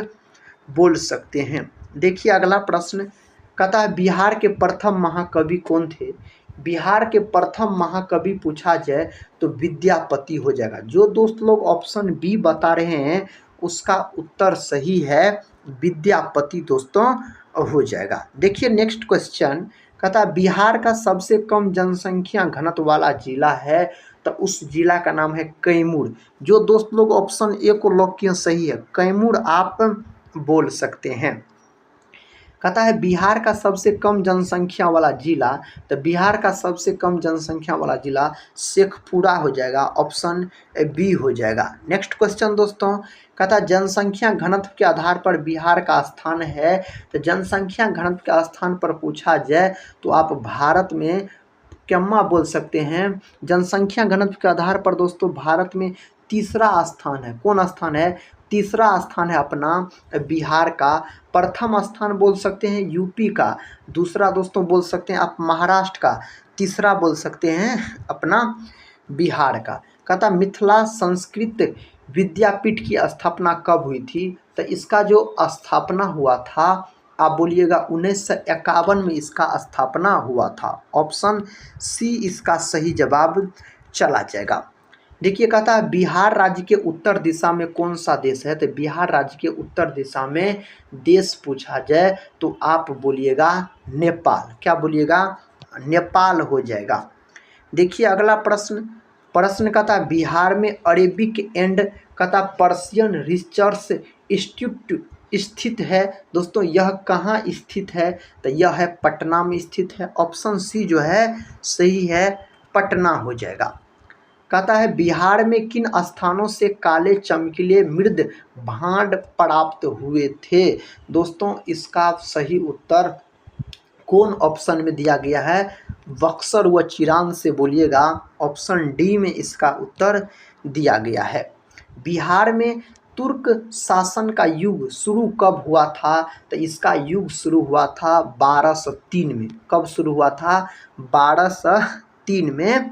बोल सकते हैं। देखिए अगला प्रश्न कहता है बिहार के प्रथम महाकवि कौन थे? बिहार के प्रथम महाकवि पूछा जाए तो विद्यापति हो जाएगा। जो दोस्त लोग ऑप्शन बी बता रहे हैं उसका उत्तर सही है, विद्यापति दोस्तों हो जाएगा। देखिए नेक्स्ट क्वेश्चन कहता है बिहार का सबसे कम जनसंख्या घनत्व वाला जिला है, तो उस जिला का नाम है कैमूर। जो दोस्त लोग ऑप्शन ए को लॉक किया सही है, कैमूर आप बोल सकते हैं। कहता है बिहार का सबसे कम जनसंख्या वाला जिला, तो बिहार का सबसे कम जनसंख्या वाला जिला शेखपुरा हो जाएगा, ऑप्शन बी हो जाएगा। नेक्स्ट क्वेश्चन दोस्तों कहता है जनसंख्या घनत्व के आधार पर बिहार का स्थान है, तो जनसंख्या घनत्व के स्थान पर पूछा जाए तो आप भारत में क्यम्मा बोल सकते हैं। जनसंख्या घनत्व के आधार पर दोस्तों भारत में तीसरा स्थान है। कौन स्थान है? तीसरा स्थान है अपना बिहार का। प्रथम स्थान बोल सकते हैं यूपी का, दूसरा दोस्तों बोल सकते हैं आप महाराष्ट्र का, तीसरा बोल सकते हैं अपना बिहार का। कहता मिथिला संस्कृत विद्यापीठ की स्थापना कब हुई थी? तो इसका जो स्थापना हुआ था आप बोलिएगा 1951 में इसका स्थापना हुआ था। ऑप्शन सी इसका सही जवाब चला जाएगा। देखिए कहता है बिहार राज्य के उत्तर दिशा में कौन सा देश है? तो बिहार राज्य के उत्तर दिशा में देश पूछा जाए तो आप बोलिएगा नेपाल। क्या बोलिएगा? नेपाल हो जाएगा। देखिए अगला प्रश्न कहता है बिहार में अरेबिक एंड कहता पर्शियन रिसर्च इंस्टीट्यूट स्थित है। दोस्तों यह कहाँ स्थित है? तो यह है पटना में स्थित है। ऑप्शन सी जो है सही है, पटना हो जाएगा। कहता है बिहार में किन स्थानों से काले चमकीले मृद भांड प्राप्त हुए थे? दोस्तों इसका सही उत्तर कौन ऑप्शन में दिया गया है? बक्सर व चिरान से बोलिएगा। ऑप्शन डी में इसका उत्तर दिया गया है। बिहार में तुर्क शासन का युग शुरू कब हुआ था? तो इसका युग शुरू हुआ था 1203 में। कब शुरू हुआ था? 1203 में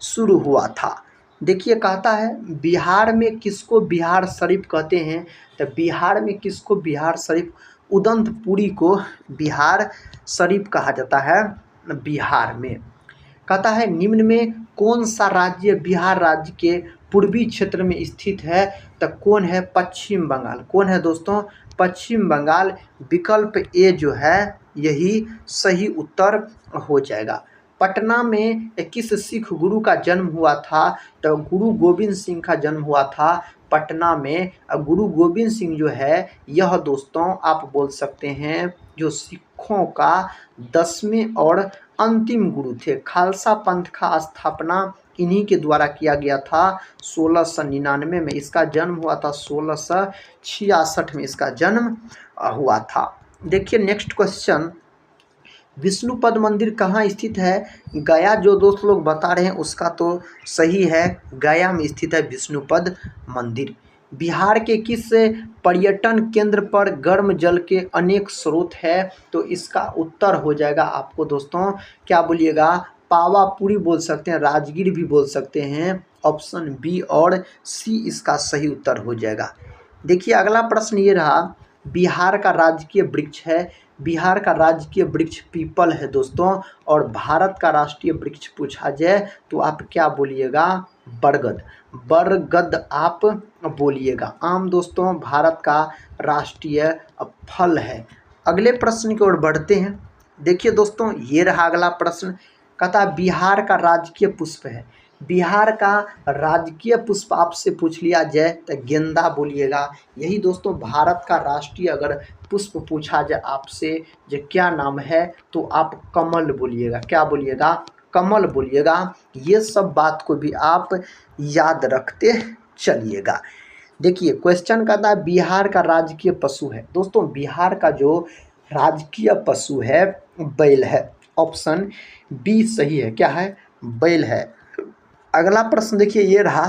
शुरू हुआ था। देखिए कहता है बिहार में किसको बिहार शरीफ कहते हैं? तो बिहार में किसको बिहार शरीफ? उदंतपुरी को बिहार शरीफ कहा जाता है बिहार में। कहता है निम्न में कौन सा राज्य बिहार राज्य के पूर्वी क्षेत्र में स्थित है? तो कौन है? पश्चिम बंगाल। कौन है दोस्तों? पश्चिम बंगाल। विकल्प ए जो है यही सही उत्तर हो जाएगा। पटना में किस सिख गुरु का जन्म हुआ था? तो गुरु गोविंद सिंह का जन्म हुआ था पटना में। गुरु गोविंद सिंह जो है यह दोस्तों आप बोल सकते हैं जो सिखों का 10वें और अंतिम गुरु थे। खालसा पंथ का स्थापना इन्हीं के द्वारा किया गया था 1699 में। इसका जन्म हुआ था 1666 में इसका जन्म हुआ था। देखिए नेक्स्ट क्वेश्चन विष्णुपद मंदिर कहाँ स्थित है? गया। जो दोस्त लोग बता रहे हैं उसका तो सही है, गया में स्थित है विष्णुपद मंदिर। बिहार के किस पर्यटन केंद्र पर गर्म जल के अनेक स्रोत है? तो इसका उत्तर हो जाएगा आपको दोस्तों क्या बोलिएगा? पावापुरी बोल सकते हैं, राजगीर भी बोल सकते हैं। ऑप्शन बी और सी इसका सही उत्तर हो जाएगा। देखिए अगला प्रश्न ये रहा बिहार का राजकीय वृक्ष है। बिहार का राजकीय वृक्ष पीपल है दोस्तों। और भारत का राष्ट्रीय वृक्ष पूछा जाए तो आप क्या बोलिएगा? बरगद। बरगद आप बोलिएगा। आम दोस्तों भारत का राष्ट्रीय फल है। अगले प्रश्न की ओर बढ़ते हैं। देखिए दोस्तों ये रहा अगला प्रश्न। कहता बिहार का राजकीय पुष्प है। बिहार का राजकीय पुष्प आपसे पूछ लिया जाए तो गेंदा बोलिएगा। यही दोस्तों भारत का राष्ट्रीय अगर पुष्प पूछा जाए आपसे जो क्या नाम है तो आप कमल बोलिएगा। क्या बोलिएगा? कमल बोलिएगा। ये सब बात को भी आप याद रखते चलिएगा। देखिए क्वेश्चन का था बिहार का राजकीय पशु है। दोस्तों बिहार का जो राजकीय पशु है बैल है। ऑप्शन बी सही है। क्या है? बैल है। अगला प्रश्न देखिए ये रहा।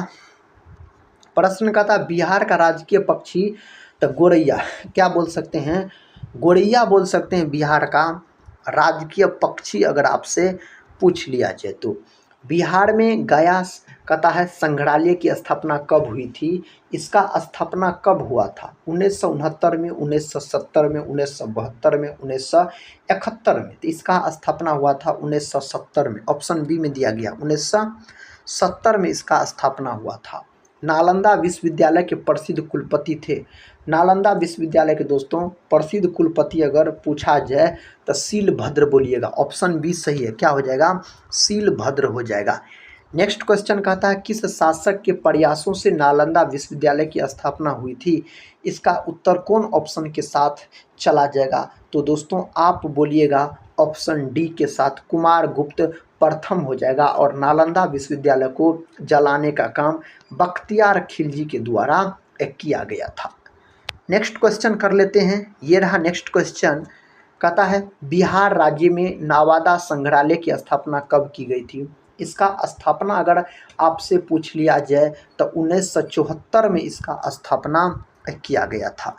प्रश्न का था बिहार का राजकीय पक्षी तो गोरैया। क्या बोल सकते हैं? गोरैया बोल सकते हैं बिहार का राजकीय पक्षी अगर आपसे पूछ लिया जाए तो। बिहार में गया कहता है संग्रहालय की स्थापना कब हुई थी? इसका स्थापना कब हुआ था? 1969 में, 1970 में, 1972 में, 1971 में। तो इसका स्थापना हुआ था 1970 में। ऑप्शन बी में दिया गया 1970 में इसका स्थापना हुआ था। नालंदा विश्वविद्यालय के प्रसिद्ध कुलपति थे। नालंदा विश्वविद्यालय के दोस्तों प्रसिद्ध कुलपति अगर पूछा जाए तो शीलभद्र बोलिएगा। ऑप्शन बी सही है। क्या हो जाएगा? शीलभद्र हो जाएगा। नेक्स्ट क्वेश्चन कहता है किस शासक के प्रयासों से नालंदा विश्वविद्यालय की स्थापना हुई थी? इसका उत्तर कौन ऑप्शन के साथ चला जाएगा? तो दोस्तों आप बोलिएगा ऑप्शन डी के साथ कुमारगुप्त प्रथम हो जाएगा। और नालंदा विश्वविद्यालय को जलाने का काम बख्तियार खिलजी के द्वारा किया गया था। नेक्स्ट क्वेश्चन कर लेते हैं। ये रहा नेक्स्ट क्वेश्चन। कहता है बिहार राज्य में नवादा संग्रहालय की स्थापना कब की गई थी? इसका स्थापना अगर आपसे पूछ लिया जाए तो 1974 में इसका स्थापना किया गया था।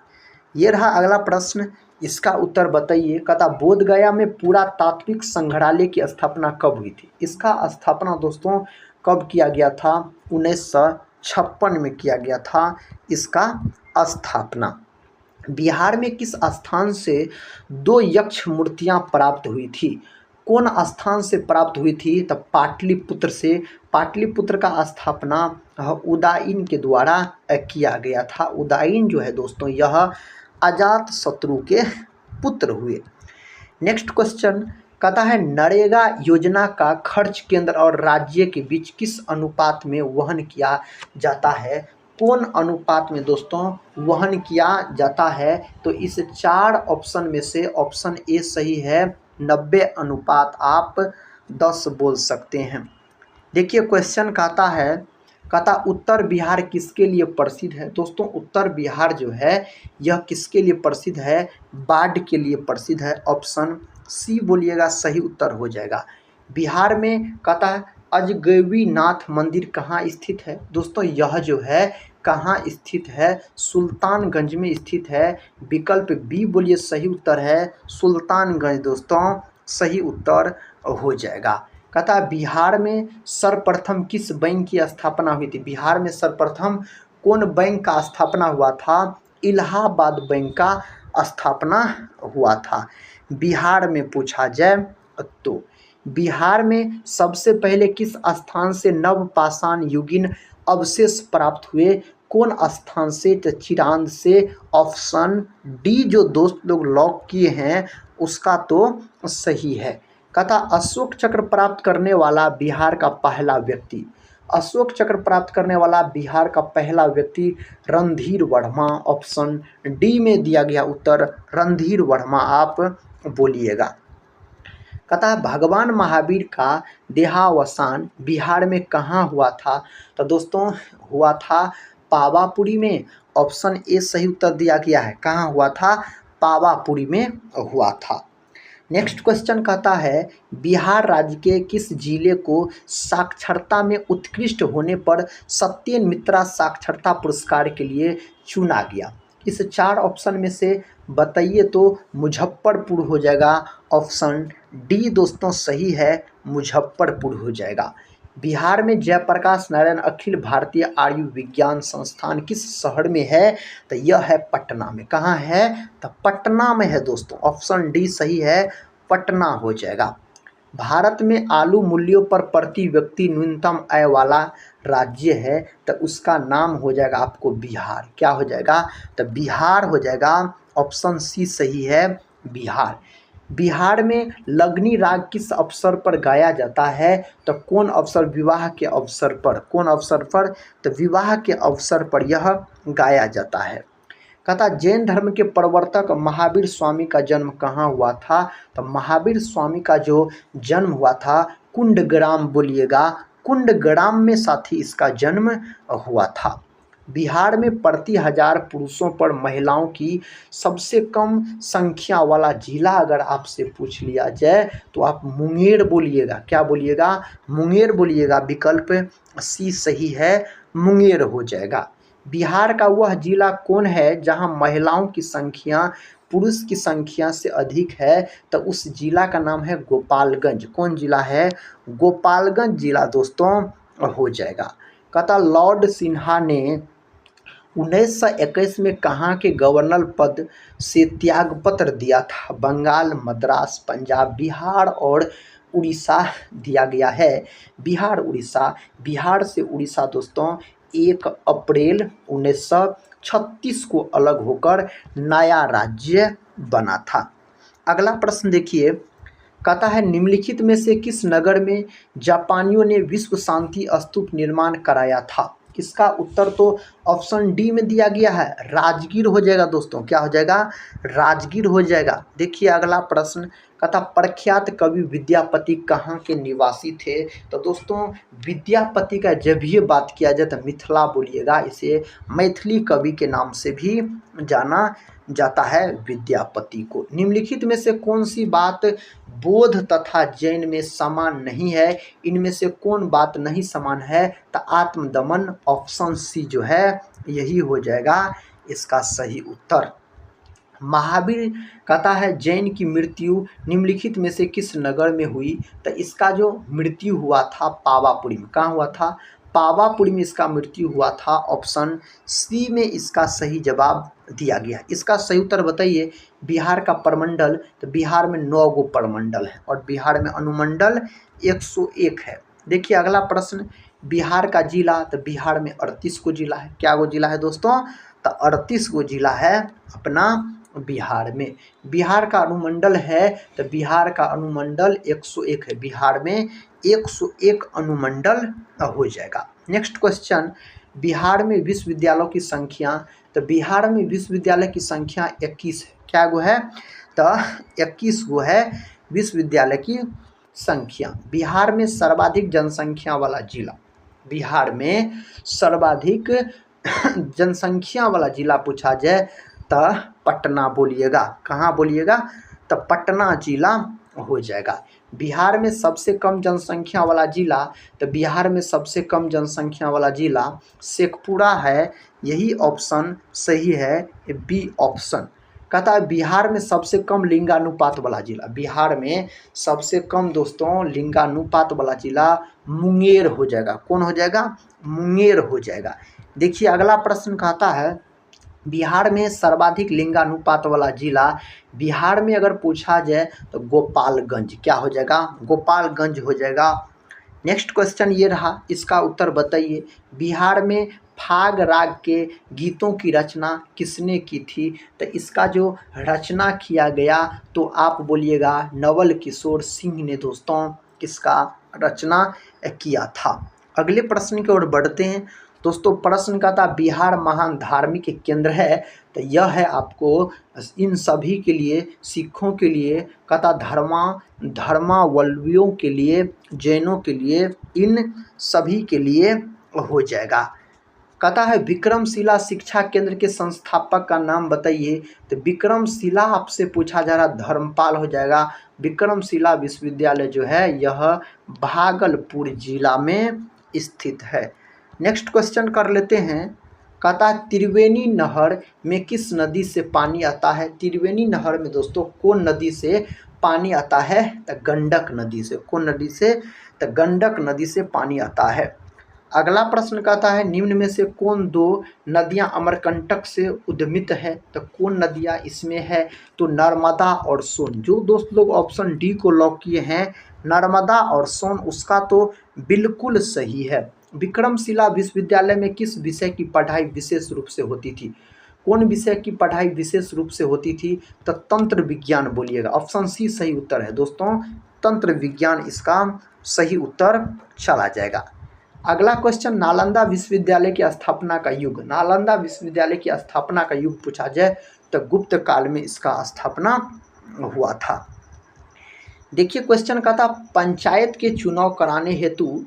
ये रहा अगला प्रश्न। इसका उत्तर बताइए। कहता बोधगया में पुरातात्विक संग्रहालय की स्थापना कब हुई थी? इसका स्थापना दोस्तों कब किया गया था? 1956 में किया गया था इसका स्थापना। बिहार में किस स्थान से 2 यक्ष मूर्तियां प्राप्त हुई थी? कौन स्थान से प्राप्त हुई थी? तब पाटलिपुत्र से। पाटलिपुत्र का स्थापना उदयन के द्वारा किया गया था। उदयन जो है दोस्तों यह अजात शत्रु के पुत्र हुए। नेक्स्ट क्वेश्चन कहता है नरेगा योजना का खर्च केंद्र और राज्य के बीच किस अनुपात में वहन किया जाता है? कौन अनुपात में दोस्तों वहन किया जाता है? तो इस 4 ऑप्शन में से ऑप्शन ए सही है। 90 अनुपात आप 10 बोल सकते हैं। देखिए क्वेश्चन कहता उत्तर बिहार किसके लिए प्रसिद्ध है? दोस्तों उत्तर बिहार जो है यह किसके लिए प्रसिद्ध है? बाढ़ के लिए प्रसिद्ध है। ऑप्शन सी बोलिएगा सही उत्तर हो जाएगा। बिहार में कहता है अजगैबीनाथ मंदिर कहाँ स्थित है? दोस्तों यह जो है कहाँ स्थित है? सुल्तानगंज में स्थित है। विकल्प बी बोलिए सही उत्तर है सुल्तानगंज दोस्तों सही उत्तर हो जाएगा। कहता बिहार में सर्वप्रथम किस बैंक की स्थापना हुई थी? बिहार में सर्वप्रथम कौन बैंक का स्थापना हुआ था? इलाहाबाद बैंक का स्थापना हुआ था। बिहार में पूछा जाए तो बिहार में सबसे पहले किस स्थान से नवपाषाण युगीन अवशेष प्राप्त हुए? कौन स्थान से? तो चिरांद से। ऑप्शन डी जो दोस्त लोग लॉक किए हैं उसका तो सही है। कहता अशोक चक्र प्राप्त करने वाला बिहार का पहला व्यक्ति। अशोक चक्र प्राप्त करने वाला बिहार का पहला व्यक्ति रणधीर वर्मा। ऑप्शन डी में दिया गया उत्तर रणधीर वर्मा आप बोलिएगा। कहता है भगवान महावीर का देहावसान बिहार में कहाँ हुआ था? तो दोस्तों हुआ था पावापुरी में। ऑप्शन ए सही उत्तर दिया गया है। कहाँ हुआ था? पावापुरी में हुआ था। नेक्स्ट क्वेश्चन कहता है बिहार राज्य के किस जिले को साक्षरता में उत्कृष्ट होने पर सत्येन मित्रा साक्षरता पुरस्कार के लिए चुना गया? इस 4 ऑप्शन में से बताइए तो मुजफ्फरपुर हो जाएगा। ऑप्शन डी दोस्तों सही है मुजफ्फरपुर हो जाएगा। बिहार में जयप्रकाश नारायण अखिल भारतीय आयुर्विज्ञान संस्थान किस शहर में है? तो यह है पटना में। कहाँ है? तो पटना में है दोस्तों। ऑप्शन डी सही है पटना हो जाएगा। भारत में आलू मूल्यों पर प्रति व्यक्ति न्यूनतम आय वाला राज्य है तो उसका नाम हो जाएगा आपको बिहार। क्या हो जाएगा? तो बिहार हो जाएगा। ऑप्शन सी सही है बिहार। बिहार में लगनी राग किस अवसर पर गाया जाता है? तो कौन अवसर? विवाह के अवसर पर। कौन अवसर पर? तो विवाह के अवसर पर यह गाया जाता है। कहता जैन धर्म के प्रवर्तक महावीर स्वामी का जन्म कहाँ हुआ था? तो महावीर स्वामी का जो जन्म हुआ था कुंडग्राम, बोलिएगा कुंडग्राम में साथी इसका जन्म हुआ था। बिहार में प्रति 1000 पुरुषों पर महिलाओं की सबसे कम संख्या वाला जिला अगर आपसे पूछ लिया जाए तो आप मुंगेर बोलिएगा। क्या बोलिएगा? मुंगेर बोलिएगा। विकल्प सी सही है, मुंगेर हो जाएगा। बिहार का वह जिला कौन है जहां महिलाओं की संख्या पुरुष की संख्या से अधिक है? तो उस जिला का नाम है गोपालगंज। कौन जिला है? गोपालगंज जिला दोस्तों हो जाएगा। कहता लॉर्ड सिन्हा ने 1921 में कहाँ के गवर्नर पद से त्यागपत्र दिया था? बंगाल, मद्रास, पंजाब, बिहार और उड़ीसा दिया गया है। बिहार उड़ीसा। बिहार से उड़ीसा दोस्तों 1 अप्रैल 1936 को अलग होकर नया राज्य बना था। अगला प्रश्न देखिए, कहता है निम्नलिखित में से किस नगर में जापानियों ने विश्व शांति स्तूप निर्माण कराया था? इसका उत्तर तो ऑप्शन डी में दिया गया है, राजगीर हो जाएगा दोस्तों। क्या हो जाएगा? राजगीर हो जाएगा। देखिए अगला प्रश्न, कहता प्रख्यात कवि विद्यापति कहाँ के निवासी थे? तो दोस्तों विद्यापति का जब ये बात किया जाए तो मिथिला बोलिएगा, इसे मैथिली कवि के नाम से भी जाना जाता है विद्यापति को। निम्नलिखित में से कौन सी बात बौद्ध तथा जैन में समान नहीं है? इनमें से कौन बात नहीं समान है? तो आत्मदमन, ऑप्शन सी जो है यही हो जाएगा इसका सही उत्तर। महावीर कहता है जैन की मृत्यु निम्नलिखित में से किस नगर में हुई? तो इसका जो मृत्यु हुआ था पावापुरी में। कहाँ हुआ था? पावापुरी में इसका मृत्यु हुआ था। ऑप्शन सी में इसका सही जवाब दिया गया। इसका सही उत्तर बताइए। बिहार का प्रमंडल, तो बिहार में 9 गो प्रमंडल है और बिहार में अनुमंडल 101 है। देखिए अगला प्रश्न, बिहार का जिला, तो बिहार में 38 गो जिला है। क्या गो जिला है दोस्तों? तो 38 गो जिला है अपना बिहार में। बिहार का अनुमंडल है, तो बिहार का अनुमंडल 101 है। बिहार में 101 अनुमंडल हो जाएगा। नेक्स्ट क्वेश्चन, बिहार में विश्वविद्यालयों की संख्या, तो बिहार में विश्वविद्यालय की संख्या 21 है। क्या गो है? तो 21 गो है विश्वविद्यालय की संख्या। बिहार में सर्वाधिक जनसंख्या वाला जिला, बिहार में सर्वाधिक जनसंख्या वाला जिला पूछा जाए तो पटना बोलिएगा। कहाँ बोलिएगा? तो पटना जिला हो जाएगा। बिहार में सबसे कम जनसंख्या वाला जिला, तो बिहार में सबसे कम जनसंख्या वाला जिला शेखपुरा है। यही ऑप्शन सही है, बी ऑप्शन। कहता है बिहार में सबसे कम लिंगानुपात वाला जिला, बिहार में सबसे कम दोस्तों लिंगानुपात वाला जिला मुंगेर हो जाएगा। कौन हो जाएगा? मुंगेर हो जाएगा। देखिए अगला प्रश्न कहता है बिहार में सर्वाधिक लिंगानुपात वाला जिला, बिहार में अगर पूछा जाए तो गोपालगंज। क्या हो जाएगा? गोपालगंज हो जाएगा। नेक्स्ट क्वेश्चन ये रहा, इसका उत्तर बताइए। बिहार में फाग राग के गीतों की रचना किसने की थी? तो इसका जो रचना किया गया तो आप बोलिएगा नवल किशोर सिंह ने दोस्तों इसका रचना किया था। अगले प्रश्न की ओर बढ़ते हैं दोस्तों। प्रश्न का था बिहार महान धार्मिक केंद्र है, तो यह है आपको इन सभी के लिए, सिखों के लिए, कहता धर्मावलंबियों के लिए, जैनों के लिए, इन सभी के लिए हो जाएगा। कहता है विक्रमशिला शिक्षा केंद्र के संस्थापक का नाम बताइए। तो विक्रमशिला आपसे पूछा जा रहा, धर्मपाल हो जाएगा। विक्रमशिला विश्वविद्यालय जो है यह भागलपुर जिला में स्थित है। नेक्स्ट क्वेश्चन कर लेते हैं। कहता है त्रिवेणी नहर में किस नदी से पानी आता है? त्रिवेणी नहर में दोस्तों कौन नदी से पानी आता है? तो गंडक नदी से। कौन नदी से? तो गंडक नदी से पानी आता है। अगला प्रश्न कहता है निम्न में से कौन 2 नदियां अमरकंटक से उद्गमित है? तो कौन नदियां इसमें है? तो नर्मदा और सोन। जो दोस्त लोग ऑप्शन डी को लॉक किए हैं नर्मदा और सोन, उसका तो बिल्कुल सही है। विक्रमशिला विश्वविद्यालय में किस विषय की पढ़ाई विशेष रूप से होती थी? कौन विषय की पढ़ाई विशेष रूप से होती थी? तो तंत्र विज्ञान बोलिएगा। ऑप्शन सी सही उत्तर है दोस्तों, तंत्र विज्ञान इसका सही उत्तर चला जाएगा। अगला क्वेश्चन, नालंदा विश्वविद्यालय की स्थापना का युग। नालंदा विश्वविद्यालय की स्थापना का युग पूछा जाए तो गुप्त काल में इसका स्थापना हुआ था। देखिए क्वेश्चन का था, पंचायत के चुनाव कराने हेतु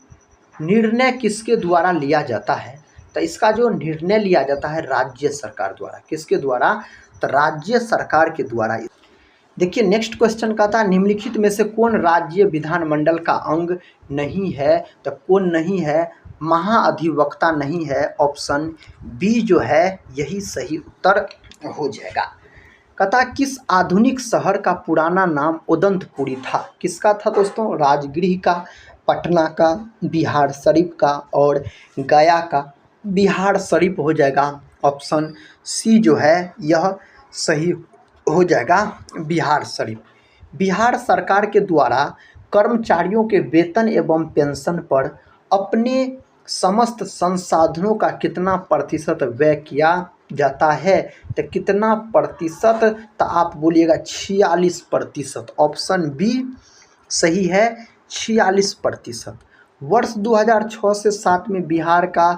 निर्णय किसके द्वारा लिया जाता है? तो इसका जो निर्णय लिया जाता है राज्य सरकार द्वारा। किसके द्वारा? तो राज्य सरकार के द्वारा। देखिए नेक्स्ट क्वेश्चन का था, निम्नलिखित में से कौन राज्य विधानमंडल का अंग नहीं है? तो कौन नहीं है? महाअधिवक्ता नहीं है। ऑप्शन बी जो है यही सही उत्तर हो जाएगा। कहता किस आधुनिक शहर का पुराना नाम उदंतपुरी था? किसका था दोस्तों? राजगृह का, पटना का, बिहार शरीफ का और गया का। बिहार शरीफ हो जाएगा। ऑप्शन सी जो है यह सही हो जाएगा, बिहार शरीफ। बिहार सरकार के द्वारा कर्मचारियों के वेतन एवं पेंशन पर अपने समस्त संसाधनों का कितना प्रतिशत व्यय किया जाता है? तो कितना प्रतिशत? तो आप बोलिएगा 46%। ऑप्शन बी सही है, 46%। वर्ष 2006 से 7 में बिहार का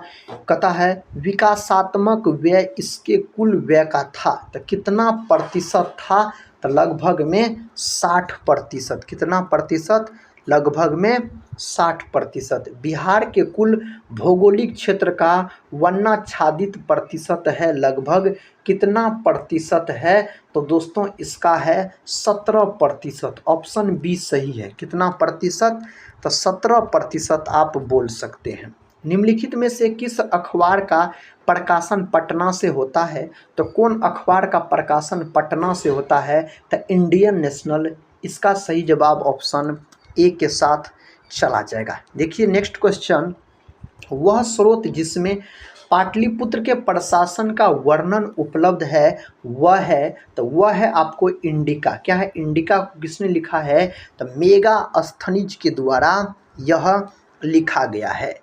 कहता है विकासात्मक व्यय इसके कुल व्यय का था। तो कितना प्रतिशत था? तो लगभग में 60%। कितना प्रतिशत? लगभग में 60%। बिहार के कुल भौगोलिक क्षेत्र का वनाच्छादित प्रतिशत है लगभग कितना प्रतिशत है? तो दोस्तों इसका है 17%। ऑप्शन बी सही है। कितना प्रतिशत? तो 17% आप बोल सकते हैं। निम्नलिखित में से किस अखबार का प्रकाशन पटना से होता है? तो कौन अखबार का प्रकाशन पटना से होता है? तो इंडियन नेशनल इसका सही जवाब ऑप्शन ए के साथ चला जाएगा। देखिए नेक्स्ट क्वेश्चन, वह स्रोत जिसमें पाटलिपुत्र के प्रशासन का वर्णन उपलब्ध है वह है, तो वह है आपको इंडिका। क्या है इंडिका? किसने लिखा है? तो मेगास्थनीज के द्वारा यह लिखा गया है।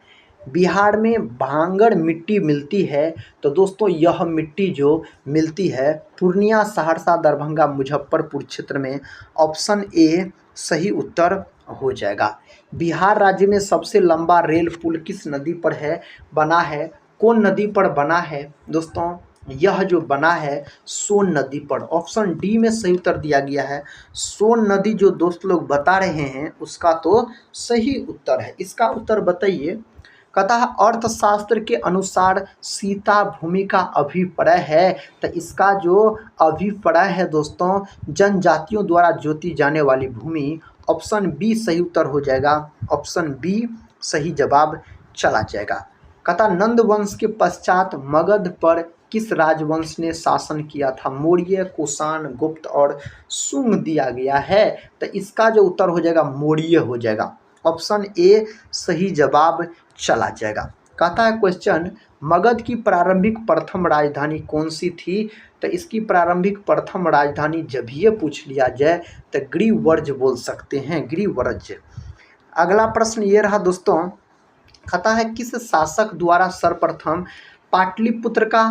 बिहार में भांगड़ मिट्टी मिलती है, तो दोस्तों यह मिट्टी जो मिलती है पूर्णिया, सहरसा, दरभंगा, मुजफ्फरपुर क्षेत्र में। ऑप्शन ए सही उत्तर हो जाएगा। बिहार राज्य में सबसे लंबा रेल पुल किस नदी पर है बना है? कौन नदी पर बना है दोस्तों? यह जो बना है सोन नदी पर। ऑप्शन डी में सही उत्तर दिया गया है। सोन नदी जो दोस्त लोग बता रहे हैं उसका तो सही उत्तर है। इसका उत्तर बताइए। कहता है अर्थशास्त्र के अनुसार सीता भूमि का अभिप्राय है, तो इसका जो अभिप्राय है दोस्तों जनजातियों द्वारा जोती जाने वाली भूमि। ऑप्शन बी सही उत्तर हो जाएगा। ऑप्शन बी सही जवाब चला जाएगा। कहता नंद वंश के पश्चात मगध पर किस राजवंश ने शासन किया था? मौर्य, कुषाण, गुप्त और शुंग दिया गया है, तो इसका जो उत्तर हो जाएगा मौर्य हो जाएगा। ऑप्शन ए सही जवाब चला जाएगा। कहता है क्वेश्चन, मगध की प्रारंभिक प्रथम राजधानी कौन सी थी? तो इसकी प्रारंभिक प्रथम राजधानी जब ये पूछ लिया जाए तो गिरिवर्ज बोल सकते हैं, गिरिवर्ज। अगला प्रश्न ये रहा दोस्तों, कहता है किस शासक द्वारा सर्वप्रथम पाटलिपुत्र का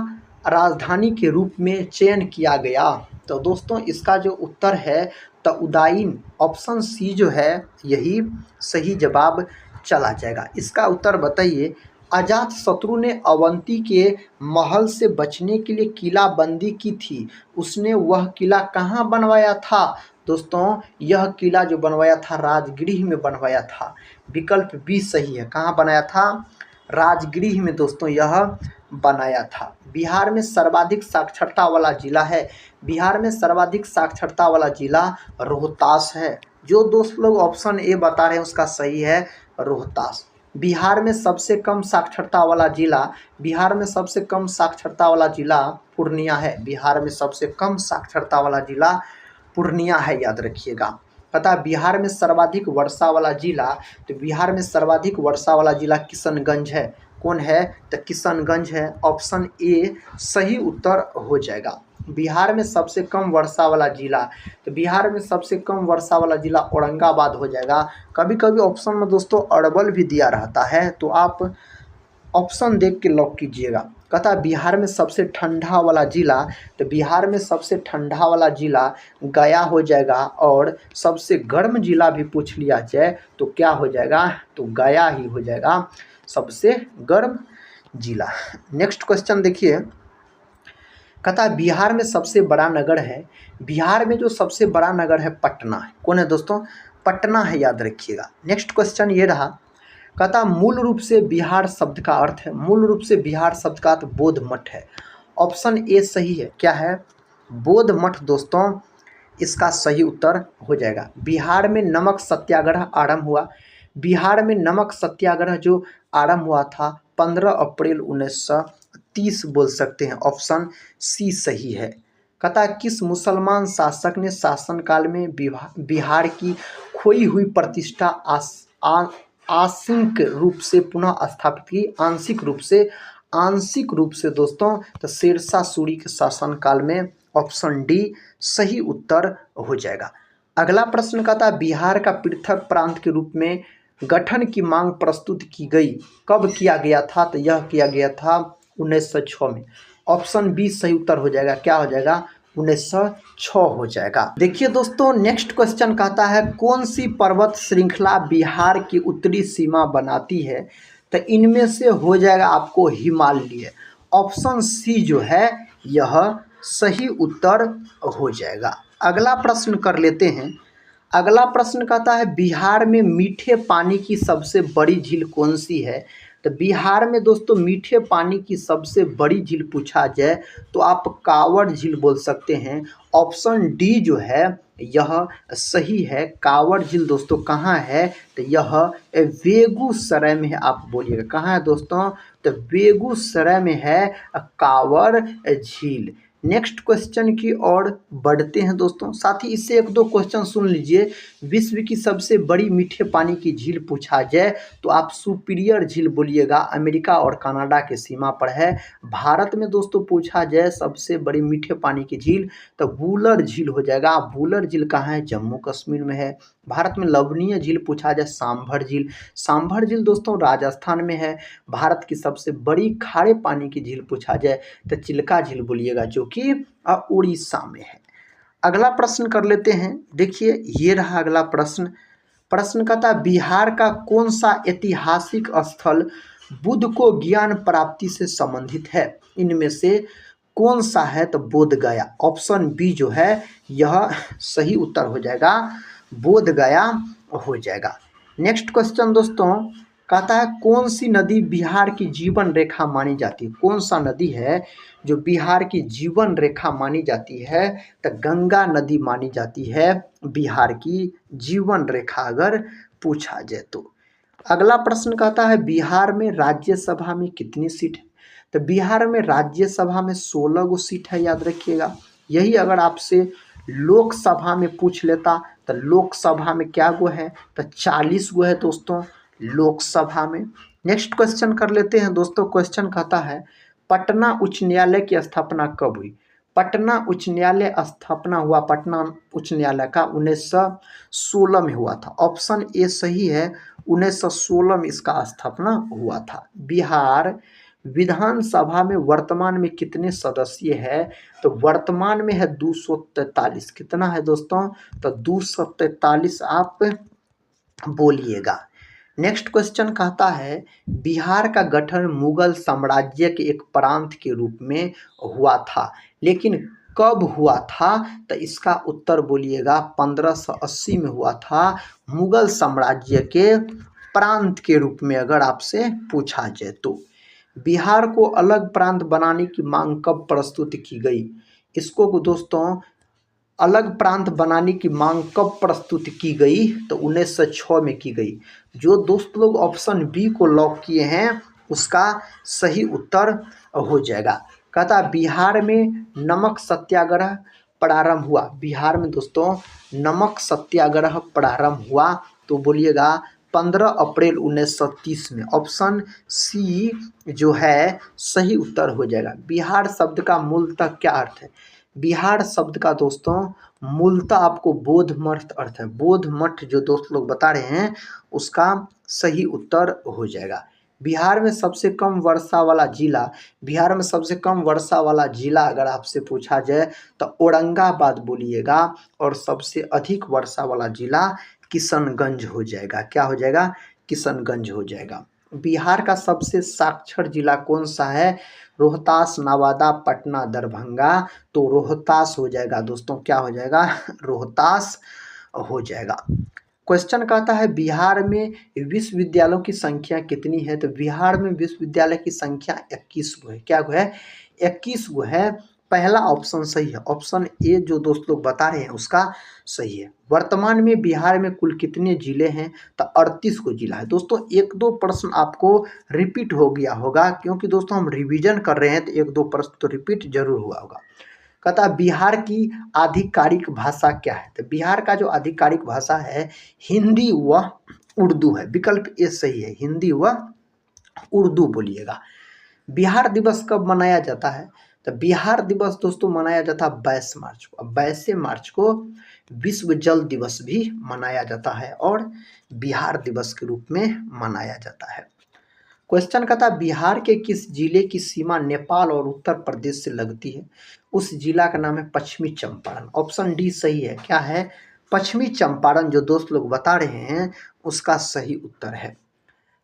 राजधानी के रूप में चयन किया गया? तो दोस्तों इसका जो उत्तर है तो उदयन। ऑप्शन सी जो है यही सही जवाब चला जाएगा। इसका उत्तर बताइए। अजातशत्रु ने अवंती के महल से बचने के लिए किला बंदी की थी, उसने वह किला कहाँ बनवाया था? दोस्तों यह किला जो बनवाया था राजगृह में बनवाया था। विकल्प बी सही है। कहाँ बनाया था? राजगृह में दोस्तों यह बनाया था। बिहार में सर्वाधिक साक्षरता वाला जिला है। बिहार में सर्वाधिक साक्षरता वाला जिला रोहतास है। जो दोस्त लोग ऑप्शन ए बता रहे हैं उसका सही है रोहतास। बिहार में सबसे कम साक्षरता वाला जिला, बिहार में सबसे कम साक्षरता वाला जिला पूर्णिया है। बिहार में सबसे कम साक्षरता वाला जिला पूर्णिया है, याद रखिएगा। पता है बिहार में सर्वाधिक वर्षा वाला जिला, तो बिहार में सर्वाधिक वर्षा वाला जिला किशनगंज है। कौन है? तो किशनगंज है। ऑप्शन ए सही उत्तर हो जाएगा। बिहार में सबसे कम वर्षा वाला जिला, तो बिहार में सबसे कम वर्षा वाला जिला औरंगाबाद हो जाएगा। कभी कभी ऑप्शन में दोस्तों अरवल भी दिया रहता है, तो आप ऑप्शन देख के लॉक कीजिएगा। कहता है बिहार में सबसे ठंडा वाला जिला, तो बिहार में सबसे ठंडा वाला जिला गया हो जाएगा। और सबसे गर्म जिला भी पूछ लिया जाए तो क्या हो जाएगा, तो गया ही हो जाएगा सबसे गर्म जिला। नेक्स्ट क्वेश्चन देखिए, कहता है बिहार में सबसे बड़ा नगर है। बिहार में जो सबसे बड़ा नगर है पटना है। कौन है दोस्तों, पटना है, याद रखिएगा। नेक्स्ट क्वेश्चन ये रहा, कहता मूल रूप से बिहार शब्द का अर्थ है, मूल रूप से बिहार शब्द का अर्थ बोध मठ है। ऑप्शन ए सही है, क्या है, बोध मठ दोस्तों इसका सही उत्तर हो जाएगा। बिहार में नमक सत्याग्रह आरंभ हुआ, बिहार में नमक सत्याग्रह जो आरंभ हुआ था 15 अप्रैल 1930 बोल सकते हैं। ऑप्शन सी सही है। कहता है किस मुसलमान शासक ने शासनकाल में बिहार की खोई हुई प्रतिष्ठा आंशिक रूप से पुनः स्थापित की, आंशिक रूप से दोस्तों, तो शेरशाह सूरी के शासनकाल में। ऑप्शन डी सही उत्तर हो जाएगा। अगला प्रश्न कहता है बिहार का पृथक प्रांत के रूप में गठन की मांग प्रस्तुत की गई, कब किया गया था, तो यह किया गया था 1906 में। ऑप्शन बी सही उत्तर हो जाएगा, क्या हो जाएगा, 1906 हो जाएगा। देखिए दोस्तों नेक्स्ट क्वेश्चन कहता है कौन सी पर्वत श्रृंखला बिहार की उत्तरी सीमा बनाती है, तो इनमें से हो जाएगा आपको हिमालय। ऑप्शन सी जो है यह सही उत्तर हो जाएगा। अगला प्रश्न कर लेते हैं। अगला प्रश्न कहता है बिहार में मीठे पानी की सबसे बड़ी झील कौन सी है, तो बिहार में दोस्तों मीठे पानी की सबसे बड़ी झील पूछा जाए तो आप कांवड़ झील बोल सकते हैं। ऑप्शन डी जो है यह सही है। कांवड़ झील दोस्तों कहाँ है, तो यह बेगूसराय में है। आप बोलिएगा कहाँ है दोस्तों, तो बेगूसराय में है कांवड़ झील। नेक्स्ट क्वेश्चन की ओर बढ़ते हैं दोस्तों, साथ ही इससे एक दो क्वेश्चन सुन लीजिए। विश्व की सबसे बड़ी मीठे पानी की झील पूछा जाए तो आप सुपीरियर झील बोलिएगा, अमेरिका और कनाडा के सीमा पर है। भारत में दोस्तों पूछा जाए सबसे बड़ी मीठे पानी की झील तो वूलर झील हो जाएगा। वूलर झील कहाँ है, जम्मू कश्मीर में है। भारत में लवणीय झील पूछा जाए सांभर झील, सांभर झील दोस्तों राजस्थान में है। भारत की सबसे बड़ी खारे पानी की झील पूछा जाए तो चिल्का झील बोलिएगा जो कि उड़ीसा में है। अगला प्रश्न कर लेते हैं। देखिए ये रहा अगला प्रश्न। प्रश्न कहता है बिहार का कौन सा ऐतिहासिक स्थल बुद्ध को ज्ञान प्राप्ति से संबंधित है, इनमें से कौन सा है, तो बोध गया। ऑप्शन बी जो है यह सही उत्तर हो जाएगा, बोध गया हो जाएगा। नेक्स्ट क्वेश्चन दोस्तों कहता है कौन सी नदी बिहार की जीवन रेखा मानी जाती है, कौन सा नदी है जो बिहार की जीवन रेखा मानी जाती है, तो गंगा नदी मानी जाती है बिहार की जीवन रेखा अगर पूछा जाए तो। अगला प्रश्न कहता है बिहार में राज्यसभा में कितनी सीट है, तो बिहार में राज्यसभा में 16 गो सीट है, याद रखिएगा। यही अगर आपसे लोकसभा में पूछ लेता तो लोकसभा में क्या गो है, तो 40 गो है दोस्तों लोकसभा में। नेक्स्ट क्वेश्चन कर लेते हैं दोस्तों। क्वेश्चन कहता है पटना उच्च न्यायालय की स्थापना कब हुई। पटना उच्च न्यायालय स्थापना हुआ पटना उच्च न्यायालय का 1916 में हुआ था। ऑप्शन ए सही है, 1916 में इसका स्थापना हुआ था। बिहार विधानसभा में वर्तमान में कितने सदस्य है, तो वर्तमान में है 243। कितना है दोस्तों, तो 243 आप बोलिएगा। नेक्स्ट क्वेश्चन कहता है बिहार का गठन मुगल साम्राज्य के एक प्रांत के रूप में हुआ था, लेकिन कब हुआ था, तो इसका उत्तर बोलिएगा 1580 में हुआ था। मुगल साम्राज्य के प्रांत के रूप में अगर आपसे पूछा जाए तो। बिहार को अलग प्रांत बनाने की मांग कब प्रस्तुत की गई, इसको दोस्तों अलग प्रांत बनाने की मांग कब प्रस्तुत की गई, तो 1906 में की गई। जो दोस्त लोग ऑप्शन बी को लॉक किए हैं उसका सही उत्तर हो जाएगा। कहता बिहार में नमक सत्याग्रह प्रारंभ हुआ, बिहार में दोस्तों नमक सत्याग्रह प्रारंभ हुआ तो बोलिएगा 15 अप्रैल 1930 में। ऑप्शन सी जो है सही उत्तर हो जाएगा। बिहार शब्द का मूलतः क्या अर्थ है, बिहार शब्द का दोस्तों मूलतः आपको बोध मठ अर्थ है। बोध मठ जो दोस्त लोग बता रहे हैं उसका सही उत्तर हो जाएगा। बिहार में सबसे कम वर्षा वाला जिला, बिहार में सबसे कम वर्षा वाला जिला अगर आपसे पूछा जाए तो औरंगाबाद बोलिएगा, और सबसे अधिक वर्षा वाला जिला किशनगंज हो जाएगा। क्या हो जाएगा? किशनगंज हो जाएगा। बिहार का सबसे साक्षर जिला कौन सा है? रोहतास, नवादा, पटना, दरभंगा। तो रोहतास हो जाएगा दोस्तों। क्या हो जाएगा? रोहतास हो जाएगा। क्वेश्चन कहता है बिहार में विश्वविद्यालयों की संख्या कितनी है? तो बिहार में विश्वविद्यालय की संख्या 21 गो है। क्या गो है? 21 गो है। पहला ऑप्शन सही है, ऑप्शन ए जो दोस्त लोग बता रहे हैं उसका सही है। वर्तमान में बिहार में कुल कितने जिले हैं? तो 38 को जिला है। दोस्तों एक दो प्रश्न आपको रिपीट हो गया होगा, क्योंकि दोस्तों हम रिवीजन कर रहे हैं तो एक दो प्रश्न तो रिपीट जरूर हुआ होगा। कहता है बिहार की आधिकारिक भाषा क्या है? तो बिहार का जो आधिकारिक भाषा है हिंदी व उर्दू है। विकल्प ए सही है, हिंदी व उर्दू बोलिएगा। बिहार दिवस कब मनाया जाता है? तो बिहार दिवस दोस्तों मनाया जाता है 22 मार्च को। 22 मार्च को विश्व जल दिवस भी मनाया जाता है और बिहार दिवस के रूप में मनाया जाता है। क्वेश्चन कहता है बिहार के किस जिले की सीमा नेपाल और उत्तर प्रदेश से लगती है? उस जिला का नाम है पश्चिमी चंपारण। ऑप्शन डी सही है। क्या है? पश्चिमी चंपारण जो दोस्त लोग बता रहे हैं उसका सही उत्तर है।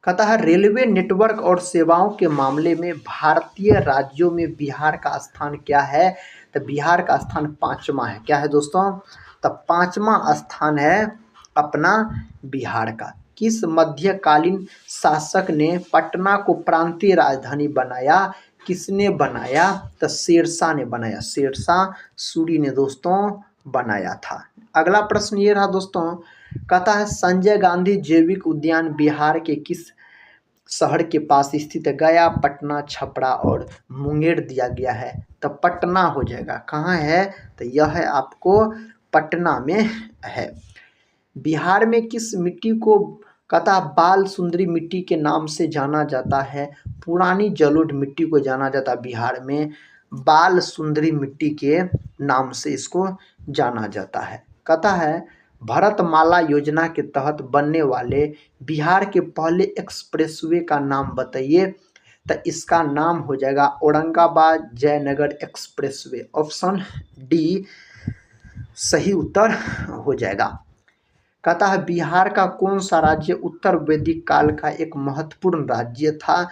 कहता है रेलवे नेटवर्क और सेवाओं के मामले में भारतीय राज्यों में बिहार का स्थान क्या है? तो बिहार का स्थान 5वां है। क्या है दोस्तों? तो 5वां स्थान है अपना बिहार का। किस मध्यकालीन शासक ने पटना को प्रांतीय राजधानी बनाया? किसने बनाया? तो शेरशाह ने बनाया। शेरशाह सूरी ने दोस्तों बनाया था। अगला प्रश्न ये रहा दोस्तों, कहता है संजय गांधी जैविक उद्यान बिहार के किस शहर के पास स्थित है? गया, पटना, छपरा और मुंगेर दिया गया है। तो पटना हो जाएगा। कहाँ है? तो यह है आपको पटना में है। बिहार में किस मिट्टी को कहता बाल सुंदरी मिट्टी के नाम से जाना जाता है? पुरानी जलोढ़ मिट्टी को जाना जाता है बिहार में बाल सुंदरी मिट्टी के नाम से इसको जाना जाता है। कहता है भारतमाला योजना के तहत बनने वाले बिहार के पहले एक्सप्रेसवे का नाम बताइए। तो इसका नाम हो जाएगा Aurangabad Jaynagar expressway. Option D सही उत्तर हो जाएगा। कहता है बिहार का कौन सा राज्य उत्तर वैदिक काल का एक महत्वपूर्ण राज्य था?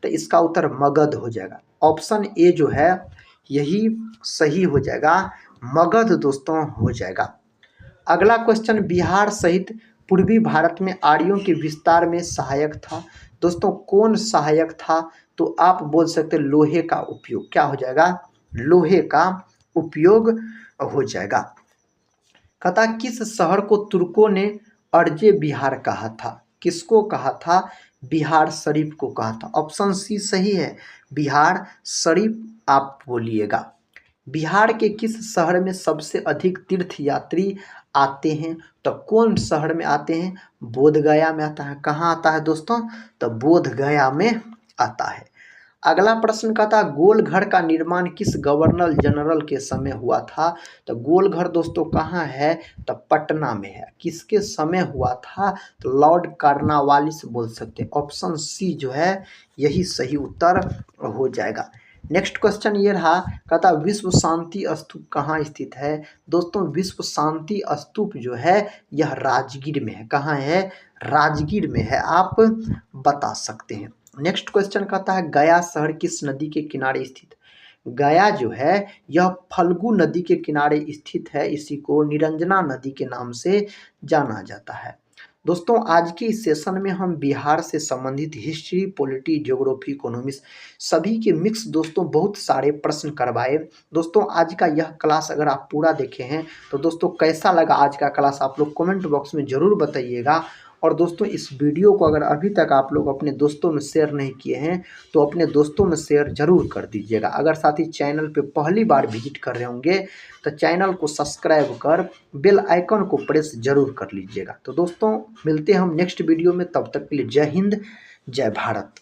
तो इसका उत्तर मगध हो जाएगा। ऑप्शन ए जो है यही सही हो जाएगा, मगध दोस्तों हो जाएगा। अगला क्वेश्चन बिहार सहित पूर्वी भारत में आर्यों के विस्तार में सहायक था। दोस्तों कौन सहायक था? तो आप बोल सकते लोहे का उपयोग। क्या हो जाएगा? लोहे का उपयोग हो जाएगा। कहता किस शहर को तुर्कों ने अर्जे बिहार कहा था? किसको कहा था? बिहार शरीफ को कहा था। ऑप्शन सी सही है, बिहार शरीफ आप बोलिएगा। बिहार के किस शहर में सबसे अधिक तीर्थ यात्री आते हैं? तो कौन शहर में आते हैं? बोधगया में आता है। कहाँ आता है दोस्तों? तो बोधगया में आता है। अगला प्रश्न कहता गोलघर का निर्माण किस गवर्नर जनरल के समय हुआ था? तो गोलघर दोस्तों कहाँ है? तो पटना में है। किसके समय हुआ था? तो लॉर्ड कार्नवालिस बोल सकते हैं। ऑप्शन सी जो है यही सही उत्तर हो जाएगा। नेक्स्ट क्वेश्चन ये रहा, कहता विश्व शांति स्तूप कहाँ स्थित है? दोस्तों विश्व शांति स्तूप जो है यह राजगीर में है। कहाँ है? राजगीर में है, आप बता सकते हैं। नेक्स्ट क्वेश्चन कहता है गया शहर किस नदी के किनारे स्थित? गया जो है यह फल्गु नदी के किनारे स्थित है। इसी को निरंजना नदी के नाम से जाना जाता है। दोस्तों आज के इस सेशन में हम बिहार से संबंधित हिस्ट्री, पॉलिटी, ज्योग्राफी, इकोनॉमिक्स सभी के मिक्स दोस्तों बहुत सारे प्रश्न करवाए। दोस्तों आज का यह क्लास अगर आप पूरा देखे हैं तो दोस्तों कैसा लगा आज का क्लास आप लोग कमेंट बॉक्स में ज़रूर बताइएगा। और दोस्तों इस वीडियो को अगर अभी तक आप लोग अपने दोस्तों में शेयर नहीं किए हैं तो अपने दोस्तों में शेयर जरूर कर दीजिएगा। अगर साथ ही चैनल पे पहली बार विजिट कर रहे होंगे तो चैनल को सब्सक्राइब कर बेल आइकन को प्रेस जरूर कर लीजिएगा। तो दोस्तों मिलते हैं हम नेक्स्ट वीडियो में, तब तक के लिए जय हिंद, जय भारत।